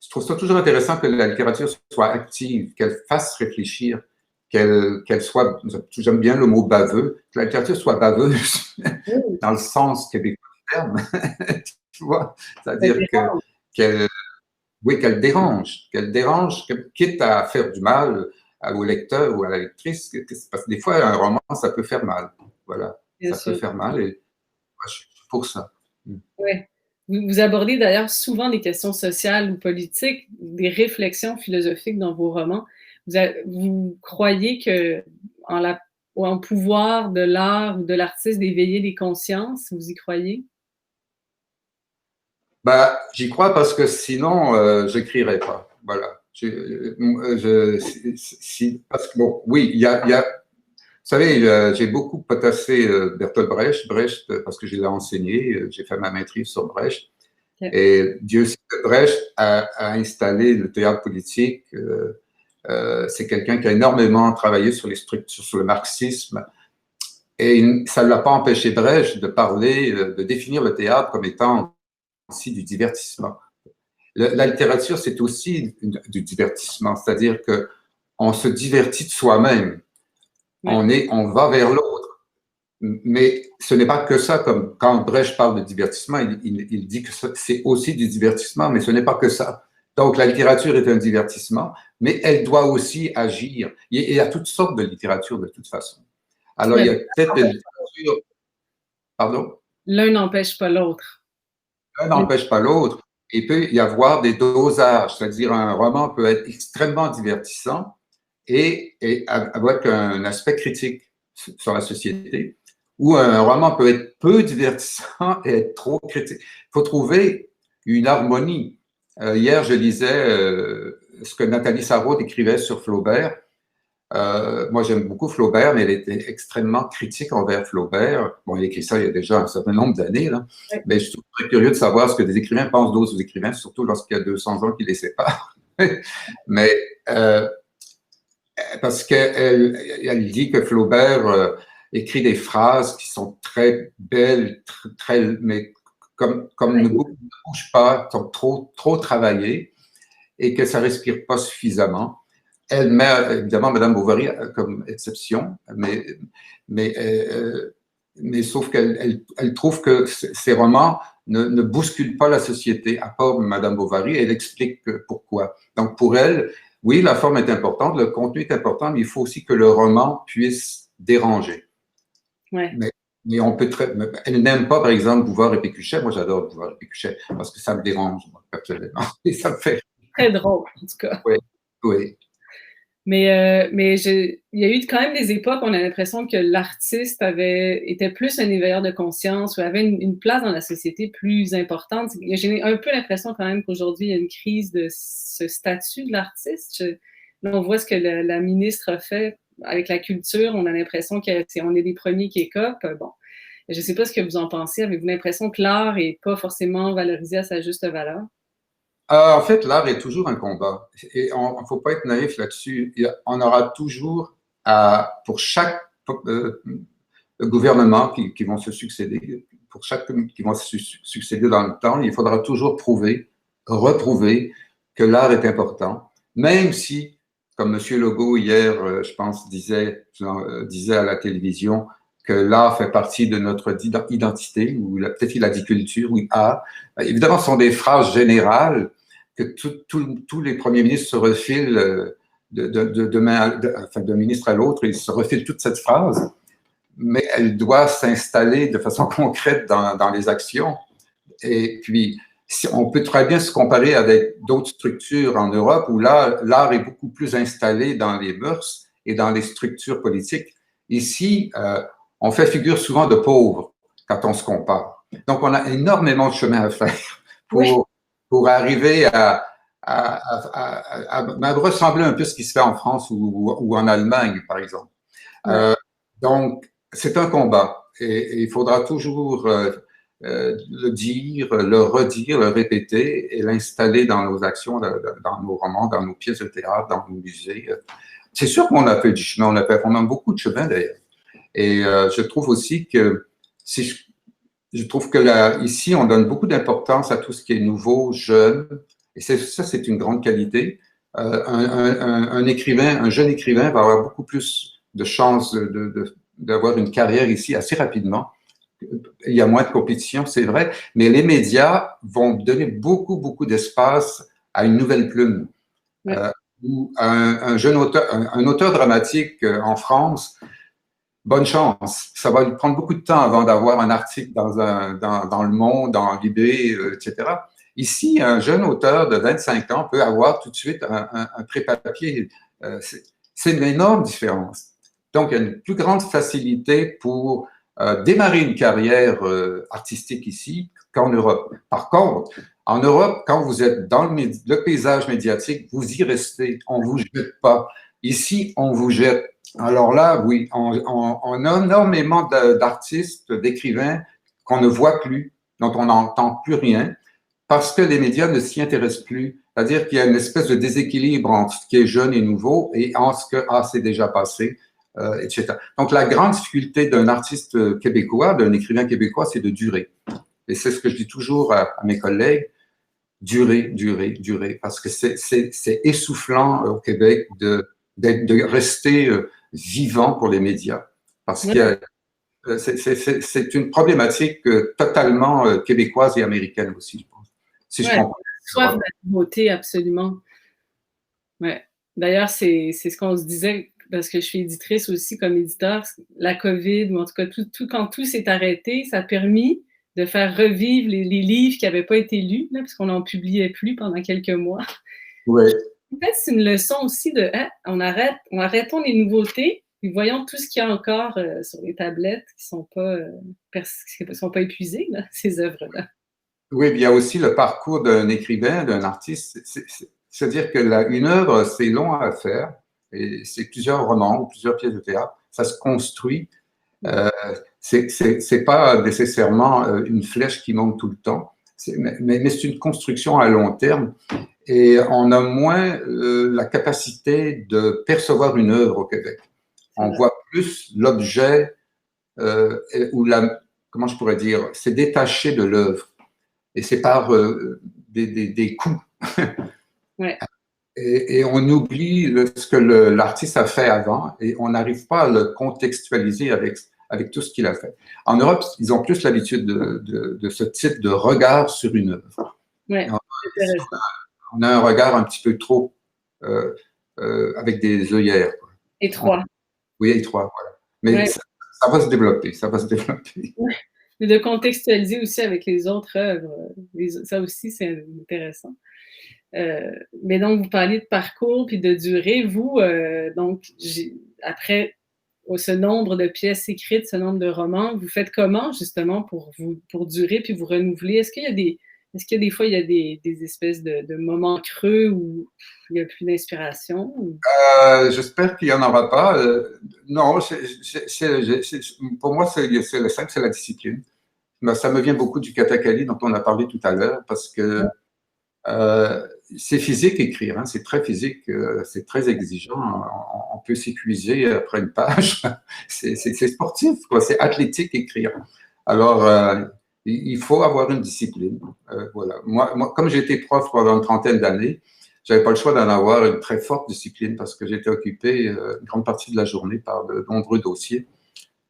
je trouve ça toujours intéressant que la littérature soit active, qu'elle fasse réfléchir, qu'elle soit, j'aime bien le mot baveux, que la littérature soit baveuse, dans le sens québécois du terme, tu vois, c'est-à-dire qu'elle dérange, quitte à faire du mal au lecteur ou à la lectrice, parce que des fois, un roman, ça peut faire mal, voilà, peut faire mal, et moi, je suis pour ça. Oui. Vous abordez d'ailleurs souvent des questions sociales ou politiques, des réflexions philosophiques dans vos romans. Vous croyez que en pouvoir de l'art ou de l'artiste d'éveiller les consciences, vous y croyez? J'y crois parce que sinon, j'écrirais pas. Voilà. Parce que, bon, oui, il y a vous savez, j'ai beaucoup potassé Bertolt Brecht, parce que je l'ai enseigné, j'ai fait ma maîtrise sur Brecht. Okay. Et Dieu sait que Brecht a installé le théâtre politique. C'est quelqu'un qui a énormément travaillé sur les structures, sur le marxisme. Et ça ne l'a pas empêché Brecht de parler, de définir le théâtre comme étant aussi du divertissement. La littérature, c'est aussi du divertissement, c'est-à-dire qu'on se divertit de soi-même. On va vers l'autre. Mais ce n'est pas que ça, comme quand Brecht parle de divertissement, il dit que c'est aussi du divertissement, mais ce n'est pas que ça. Donc la littérature est un divertissement, mais elle doit aussi agir. Il y a toutes sortes de littérature de toute façon. Alors il y a peut-être une littérature, pardon? L'un n'empêche pas l'autre. L'un n'empêche pas l'autre. Il peut y avoir des dosages, c'est-à-dire un roman peut être extrêmement divertissant et avec un aspect critique sur la société, ou un roman peut être peu divertissant et être trop critique. Il faut trouver une harmonie. Hier, je lisais ce que Nathalie Sarraute écrivait sur Flaubert. Moi, j'aime beaucoup Flaubert, mais elle était extrêmement critique envers Flaubert. Bon, il écrit ça il y a déjà un certain nombre d'années, là. Ouais. Mais je suis très curieux de savoir ce que des écrivains pensent d'autres écrivains, surtout lorsqu'il y a 200 ans qui les séparent. Mais parce qu'elle dit que Flaubert écrit des phrases qui sont très belles, mais comme ne bougent pas, sont trop travaillées et que ça respire pas suffisamment. Elle met évidemment Madame Bovary comme exception, mais sauf qu'elle trouve que ces romans ne bousculent pas la société, à part Madame Bovary, elle explique pourquoi. Donc pour elle, oui, la forme est importante, le contenu est important, mais il faut aussi que le roman puisse déranger. Ouais. Mais on peut elle n'aime pas, par exemple, Bouvard et Pécuchet. Moi, j'adore Bouvard et Pécuchet parce que ça me dérange, moi, personnellement. Et ça me fait. Très drôle, en tout cas. Oui, oui. Mais il y a eu quand même des époques où on a l'impression que l'artiste était plus un éveilleur de conscience ou avait une place dans la société plus importante. J'ai un peu l'impression quand même qu'aujourd'hui, il y a une crise de ce statut de l'artiste. Là, on voit ce que la ministre a fait avec la culture. On a l'impression qu'on est les premiers qui écopent. Bon, je ne sais pas ce que vous en pensez. Avez-vous l'impression que l'art n'est pas forcément valorisé à sa juste valeur? En fait, l'art est toujours un combat. Et il ne faut pas être naïf là-dessus. On aura toujours, pour chaque gouvernement qui vont se succéder, pour chaque qui vont se succéder dans le temps, il faudra toujours reprouver que l'art est important, même si, comme M. Legault hier, je pense, disait à la télévision que l'art fait partie de notre identité, ou peut-être il a dit culture, ou art. Évidemment, ce sont des phrases générales que tous les premiers ministres se refilent d'un ministre à l'autre, ils se refilent toute cette phrase, mais elle doit s'installer de façon concrète dans les actions. Et puis, on peut très bien se comparer avec d'autres structures en Europe où là, l'art est beaucoup plus installé dans les mœurs et dans les structures politiques. Ici, on fait figure souvent de pauvres quand on se compare. Donc, on a énormément de chemin à faire pour arriver à ressembler un peu à ce qui se fait en France ou en Allemagne, par exemple. Donc, c'est un combat et il faudra toujours le dire, le redire, le répéter et l'installer dans nos actions, dans nos romans, dans nos pièces de théâtre, dans nos musées. C'est sûr qu'on a fait du chemin, on a beaucoup de chemin d'ailleurs. Et je trouve aussi que je trouve que ici, on donne beaucoup d'importance à tout ce qui est nouveau, jeune, et ça, c'est une grande qualité. Un écrivain, un jeune écrivain va avoir beaucoup plus de chances d'avoir une carrière ici assez rapidement. Il y a moins de compétition, c'est vrai, mais les médias vont donner beaucoup d'espace à une nouvelle plume. Ou un jeune auteur, un auteur dramatique en France, bonne chance. Ça va lui prendre beaucoup de temps avant d'avoir un article dans Le Monde, dans Libé, etc. Ici, un jeune auteur de 25 ans peut avoir tout de suite un pré-papier. C'est une énorme différence. Donc, il y a une plus grande facilité pour démarrer une carrière artistique ici qu'en Europe. Par contre, en Europe, quand vous êtes dans le paysage médiatique, vous y restez. On ne vous jette pas. Ici, on vous jette. Alors là, oui, on a énormément d'artistes, d'écrivains qu'on ne voit plus, dont on n'entend plus rien, parce que les médias ne s'y intéressent plus. C'est-à-dire qu'il y a une espèce de déséquilibre entre ce qui est jeune et nouveau et en ce que c'est déjà passé, etc. Donc la grande difficulté d'un artiste québécois, d'un écrivain québécois, c'est de durer. Et c'est ce que je dis toujours à mes collègues, durer, parce que c'est essoufflant au Québec de rester vivant pour les médias. Parce qu'il y a c'est une problématique totalement québécoise et américaine aussi, je pense. Si je comprends. Soif de la nouveauté, absolument. Ouais. D'ailleurs, c'est ce qu'on se disait, parce que je suis éditrice aussi comme éditeur, la COVID, ou en tout cas, quand tout s'est arrêté, ça a permis de faire revivre les livres qui n'avaient pas été lus, là, parce qu'on n'en publiait plus pendant quelques mois. Oui. En fait, c'est une leçon aussi de arrêtons les nouveautés, puis voyons tout ce qu'il y a encore sur les tablettes qui sont pas épuisées, là, ces œuvres-là. Oui, il y a aussi le parcours d'un écrivain, d'un artiste. C'est-à-dire que une œuvre, c'est long à faire, et c'est plusieurs romans ou plusieurs pièces de théâtre. Ça se construit. C'est pas nécessairement une flèche qui monte tout le temps, mais c'est une construction à long terme. Et on a moins la capacité de percevoir une œuvre au Québec. On voit plus l'objet ou comment je pourrais dire, c'est détaché de l'œuvre. Et c'est par des coups. Ouais. Et on oublie ce que l'artiste a fait avant et on n'arrive pas à le contextualiser avec tout ce qu'il a fait. En Europe, ils ont plus l'habitude de ce type de regard sur une œuvre. Ouais, on a un regard un petit peu trop avec des œillères. Étroit. Oui, étroit, voilà. Mais ça va se développer, ça va se développer. Ouais. Mais de contextualiser aussi avec les autres œuvres, ça aussi, c'est intéressant. Mais donc, vous parliez de parcours puis de durée. Vous, donc, après ce nombre de pièces écrites, ce nombre de romans, vous faites comment, justement, pour durer puis vous renouveler? Est-ce qu'il y a des fois, il y a des espèces de moments creux où il n'y a plus d'inspiration? J'espère qu'il n'y en aura pas. Non, pour moi, c'est le simple, c'est la discipline. Ça me vient beaucoup du katakali dont on a parlé tout à l'heure, parce que c'est physique écrire, hein, c'est très physique, c'est très exigeant. On peut s'épuiser après une page. C'est sportif, quoi. C'est athlétique écrire. Alors, il faut avoir une discipline. Voilà. Moi, comme j'ai été prof pendant une trentaine d'années, j'avais pas le choix d'en avoir une très forte discipline parce que j'étais occupé une grande partie de la journée par de nombreux dossiers.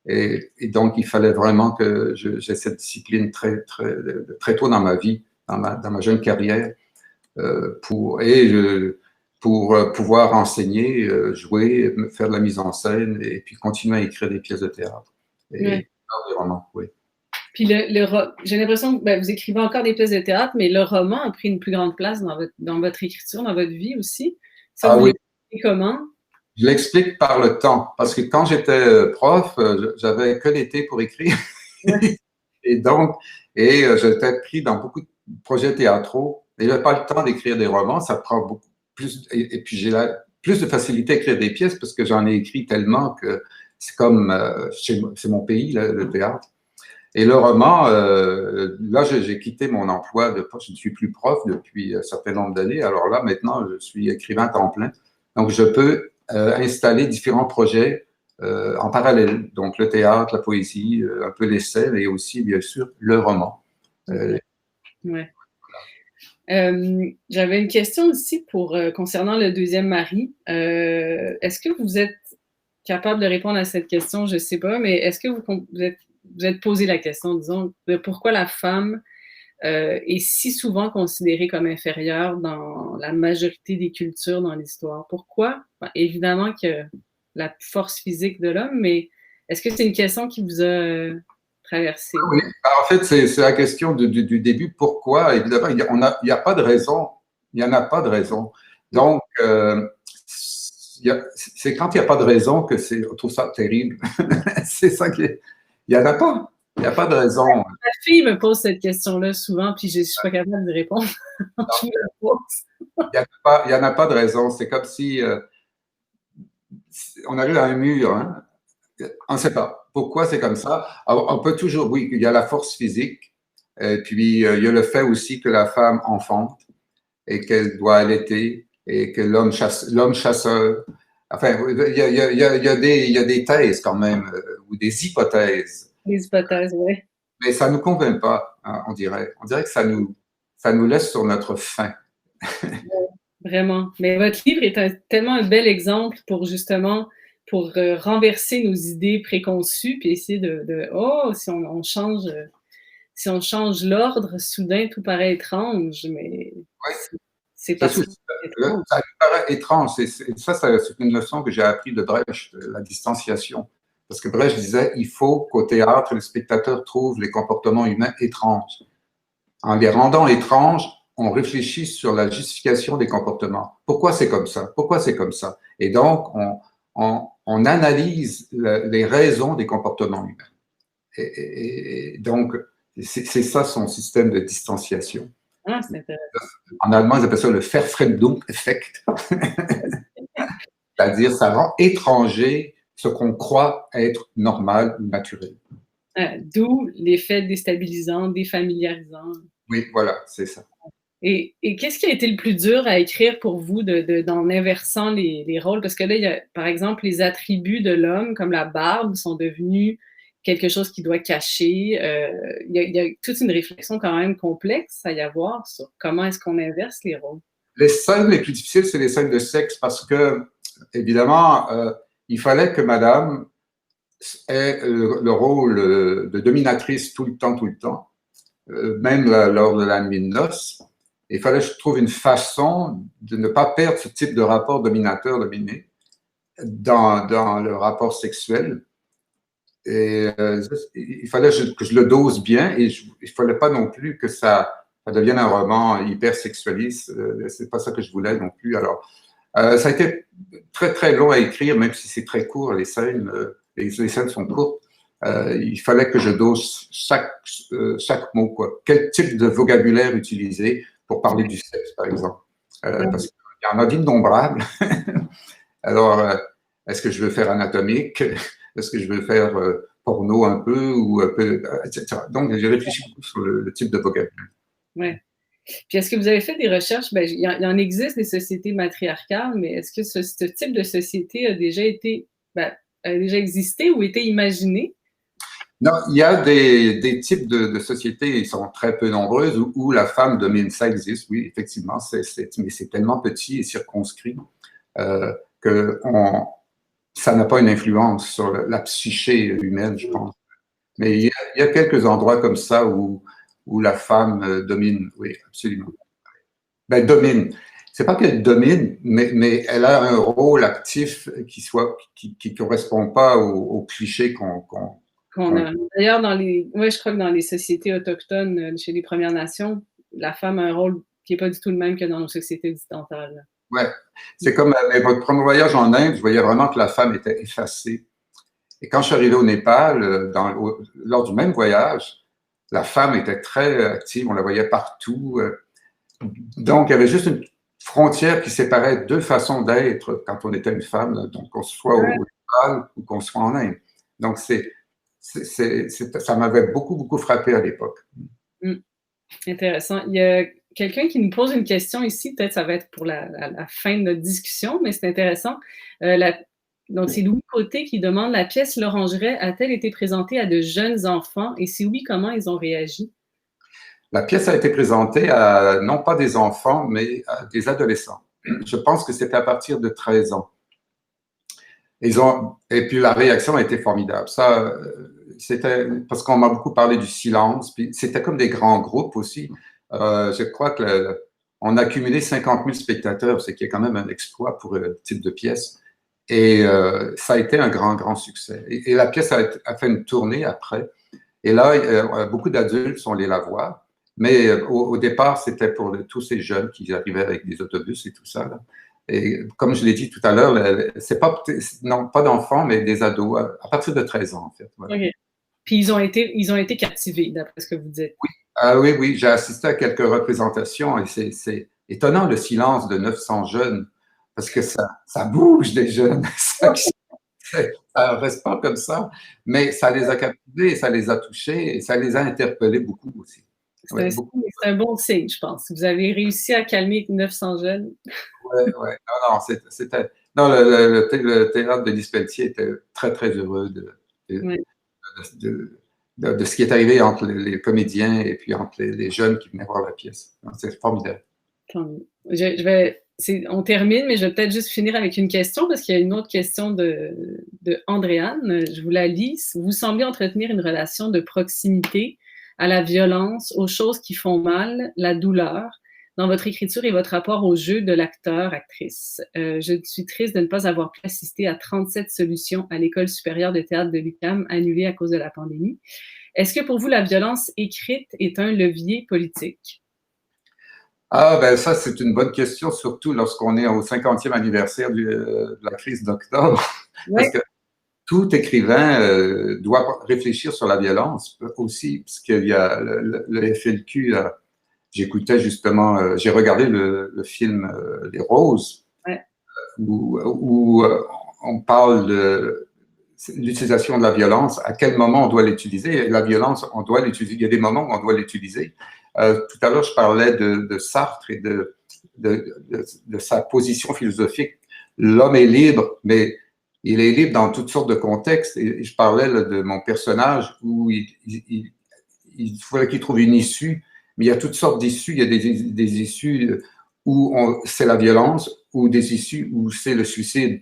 Et donc, il fallait vraiment que j'ai cette discipline très tôt dans ma vie, dans ma jeune carrière, pour pouvoir enseigner, jouer, faire de la mise en scène et puis continuer à écrire des pièces de théâtre. Et des romans, oui. Puis j'ai l'impression que vous écrivez encore des pièces de théâtre, mais le roman a pris une plus grande place dans votre écriture, dans votre vie aussi. Ça, vous l'expliquez comment? Je l'explique par le temps, parce que quand j'étais prof, j'avais que l'été pour écrire. Ouais. Et donc, j'étais pris dans beaucoup de projets théâtraux. Et je n'avais pas le temps d'écrire des romans, ça prend beaucoup plus. Et puis j'ai plus de facilité à écrire des pièces parce que j'en ai écrit tellement que c'est comme c'est mon pays, le théâtre. Et le roman, là, j'ai quitté mon emploi de prof. Je ne suis plus prof depuis un certain nombre d'années. Alors là, maintenant, je suis écrivain à temps plein. Donc, je peux installer différents projets en parallèle. Donc, le théâtre, la poésie, un peu l'essai, et aussi, bien sûr, le roman. Ouais. J'avais une question aussi concernant le deuxième mari. Est-ce que vous êtes capable de répondre à cette question? Je ne sais pas, mais est-ce que vous êtes posé la question, disons, de pourquoi la femme est si souvent considérée comme inférieure dans la majorité des cultures dans l'histoire? Pourquoi? Évidemment que la force physique de l'homme, mais est-ce que c'est une question qui vous a traversé? Oui, en fait, c'est la question du début. Pourquoi? Évidemment, il n'y a pas de raison. Il n'y en a pas de raison. Donc, c'est quand il n'y a pas de raison que on trouve ça terrible. C'est ça qui est. Il n'y en a pas. Il n'y a pas de raison. Ma fille me pose cette question-là souvent, puis je ne suis pas capable de répondre. Il n'y en a pas de raison. C'est comme si on arrive à un mur. Hein? On ne sait pas pourquoi c'est comme ça. Alors, on peut toujours, oui, il y a la force physique, et puis il y a le fait aussi que la femme enfante et qu'elle doit allaiter et que l'homme chasseur. Enfin, il y a des thèses quand même, ou des hypothèses. Des hypothèses, oui. Mais ça ne nous convainc pas, hein, on dirait. On dirait que ça nous laisse sur notre faim. Ouais, vraiment. Mais votre livre est tellement un bel exemple pour justement pour renverser nos idées préconçues, puis essayer oh, si on change l'ordre, soudain, tout paraît étrange, mais c'est parce que c'est étrange. Ça paraît étrange. Ça, c'est une leçon que j'ai appris de Brecht, la distanciation. Parce que Brecht disait, il faut qu'au théâtre, le spectateur trouve les comportements humains étranges. En les rendant étranges, on réfléchit sur la justification des comportements. Pourquoi c'est comme ça? Pourquoi c'est comme ça? Et donc, on analyse les raisons des comportements humains. Et donc, c'est ça son système de distanciation. Ah, c'est intéressant. En allemand, ils appellent ça le Verfremdung-Effekt. C'est-à-dire, ça rend étranger ce qu'on croit être normal ou naturel. D'où l'effet déstabilisant, défamiliarisant. Oui, voilà, c'est ça. Et qu'est-ce qui a été le plus dur à écrire pour vous en inversant les rôles? Parce que là, il y a, par exemple, les attributs de l'homme, comme la barbe, sont devenus quelque chose qui doit cacher. Il y a toute une réflexion quand même complexe à y avoir sur comment est-ce qu'on inverse les rôles. Les scènes les plus difficiles, c'est les scènes de sexe parce que, évidemment, il fallait que madame ait le rôle de dominatrice tout le temps, même lors de la nuit de noces. Il fallait que je trouve une façon de ne pas perdre ce type de rapport dominateur-dominé dans le rapport sexuel. Et il fallait que je le dose bien et il ne fallait pas non plus que ça devienne un roman hyper sexualiste. C'est pas ça que je voulais non plus. Alors, ça a été très, très long à écrire, même si c'est très court, les scènes sont courtes. Il fallait que je dose chaque mot, quoi. Quel type de vocabulaire utiliser pour parler du sexe, par exemple. Parce qu'il y en a d'innombrables. Alors, est-ce que je veux faire anatomique? Est-ce que je veux faire porno un peu, etc. Donc, j'ai réfléchi beaucoup sur le type de vocabulaire. Oui. Puis, est-ce que vous avez fait des recherches? Il y en existe des sociétés matriarcales, mais est-ce que ce type de société a déjà existé ou été imaginé? Non, il y a des types de sociétés, ils sont très peu nombreuses, où la femme domine. Ça existe, oui, effectivement, mais c'est tellement petit et circonscrit que ça n'a pas une influence sur la psyché humaine, je pense. Mais il y a quelques endroits comme ça où la femme domine, oui, absolument. Ben, domine. C'est pas qu'elle domine, mais elle a un rôle actif qui correspond pas au cliché qu'on a. D'ailleurs, je crois que dans les sociétés autochtones, chez les Premières Nations, la femme a un rôle qui n'est pas du tout le même que dans nos sociétés occidentales. Ouais, c'est comme votre premier voyage en Inde, je voyais vraiment que la femme était effacée. Et quand je suis arrivé au Népal, lors du même voyage, la femme était très active, on la voyait partout. Donc, il y avait juste une frontière qui séparait deux façons d'être quand on était une femme, donc qu'on soit au Népal ou qu'on soit en Inde. Donc, ça m'avait beaucoup, beaucoup frappé à l'époque. Intéressant. Il y a quelqu'un qui nous pose une question ici, peut-être ça va être pour la fin de notre discussion, mais c'est intéressant. Donc, c'est Louis Côté qui demande, la pièce L'Orangeret a-t-elle été présentée à de jeunes enfants? Et si oui, comment ils ont réagi? La pièce a été présentée à, non pas des enfants, mais à des adolescents. Je pense que c'était à partir de 13 ans. Et puis la réaction a été formidable. Ça, c'était parce qu'on m'a beaucoup parlé du silence. Puis c'était comme des grands groupes aussi. Je crois que on a cumulé 50 000 spectateurs, ce qui est quand même un exploit pour le type de pièce. Et ça a été un grand, grand succès. Et la pièce a fait une tournée après. Et là, beaucoup d'adultes sont allés la voir. Mais au départ, c'était pour tous ces jeunes qui arrivaient avec des autobus et tout ça. Là. Et comme je l'ai dit tout à l'heure, c'est pas d'enfants, mais des ados, à partir de 13 ans, en fait. Voilà. Okay. Puis ils ont été captivés, d'après ce que vous dites. Oui, oui, j'ai assisté à quelques représentations et c'est étonnant le silence de 900 jeunes, parce que ça bouge des jeunes. Ça ne reste pas comme ça, mais ça les a captivés, ça les a touchés et ça les a interpellés beaucoup aussi. C'est un bon signe, je pense. Vous avez réussi à calmer 900 jeunes. Oui. Non, le théâtre de Lise Pelletier était très, très heureux de ce qui est arrivé entre les comédiens et puis entre les jeunes qui venaient voir la pièce. C'est formidable. on termine, mais je vais peut-être juste finir avec une question parce qu'il y a une autre question de Andréane. Je vous la lis. Vous semblez entretenir une relation de proximité à la violence, aux choses qui font mal, la douleur, dans votre écriture et votre rapport au jeu de l'acteur, actrice. Je suis triste de ne pas avoir pu assister à 37 solutions à l'École supérieure de théâtre de l'UQAM annulée à cause de la pandémie. Est-ce que pour vous, la violence écrite est un levier politique? Ah, ben ça, c'est une bonne question, surtout lorsqu'on est au 50e anniversaire de la crise d'octobre. Ouais. Parce que tout écrivain doit réfléchir sur la violence aussi, parce qu'il y a le FLQ. J'écoutais justement, j'ai regardé le film Les Roses, Ouais. où on parle de l'utilisation de la violence, à quel moment on doit l'utiliser. La violence, on doit l'utiliser. Il y a des moments où on doit l'utiliser. Tout à l'heure, je parlais de Sartre et de sa position philosophique. L'homme est libre, mais il est libre dans toutes sortes de contextes. Et je parlais là, de mon personnage où il faudrait qu'il trouve une issue, mais il y a toutes sortes d'issues. Il y a des issues où c'est la violence, ou des issues où c'est le suicide.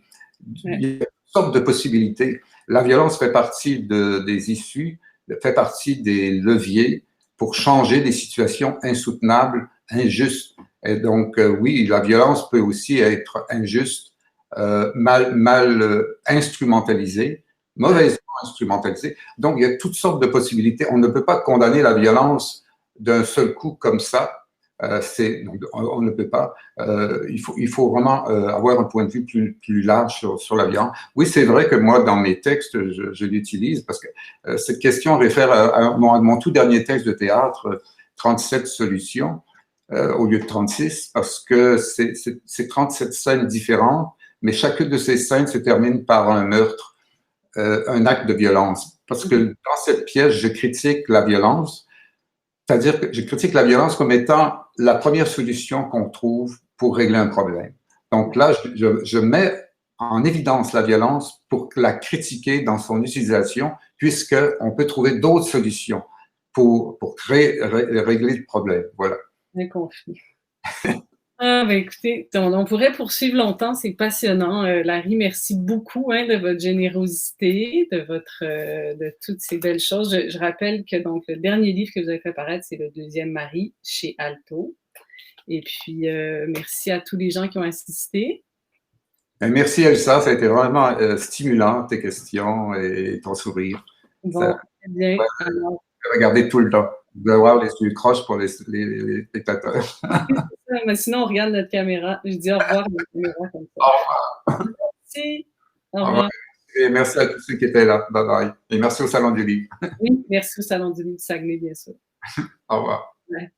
Ouais. Il y a toutes sortes de possibilités. La violence fait partie des issues, fait partie des leviers pour changer des situations insoutenables, injustes. Et donc, oui, la violence peut aussi être injuste, mal instrumentalisée, mauvaisement instrumentalisée. Donc, il y a toutes sortes de possibilités. On ne peut pas condamner la violence d'un seul coup comme ça. On ne peut pas. Il faut vraiment avoir un point de vue plus large sur la violence. Oui, c'est vrai que moi, dans mes textes, je l'utilise parce que cette question réfère à mon tout dernier texte de théâtre, 37 solutions, au lieu de 36, parce que c'est 37 scènes différentes, mais chacune de ces scènes se termine par un meurtre, un acte de violence. Parce que dans cette pièce, je critique la violence. C'est-à-dire que je critique la violence comme étant la première solution qu'on trouve pour régler un problème. Donc là, je mets en évidence la violence pour la critiquer dans son utilisation, puisqu'on peut trouver d'autres solutions pour régler le problème. Voilà. J'ai compris. Ah, ben écoutez, on pourrait poursuivre longtemps, c'est passionnant. Larry, merci beaucoup de votre générosité, de toutes ces belles choses. Je rappelle que donc le dernier livre que vous avez fait paraître, c'est Le deuxième mari chez Alto. Et puis, merci à tous les gens qui ont assisté. Merci Elsa, ça a été vraiment stimulant, tes questions et ton sourire. Bon, Ça, très bien. ouais, Alors, regarder tout le temps. Vous devez avoir les yeux croches pour les spectateurs. mais sinon, on regarde notre caméra. Je dis au revoir à notre caméra comme ça. Au revoir. Merci. Au Au revoir. revoir. Et merci à tous ceux qui étaient là. Bye bye. Et merci au Salon du Livre. Oui, merci au Salon du Livre de Saguenay, bien sûr. Au revoir. Ouais.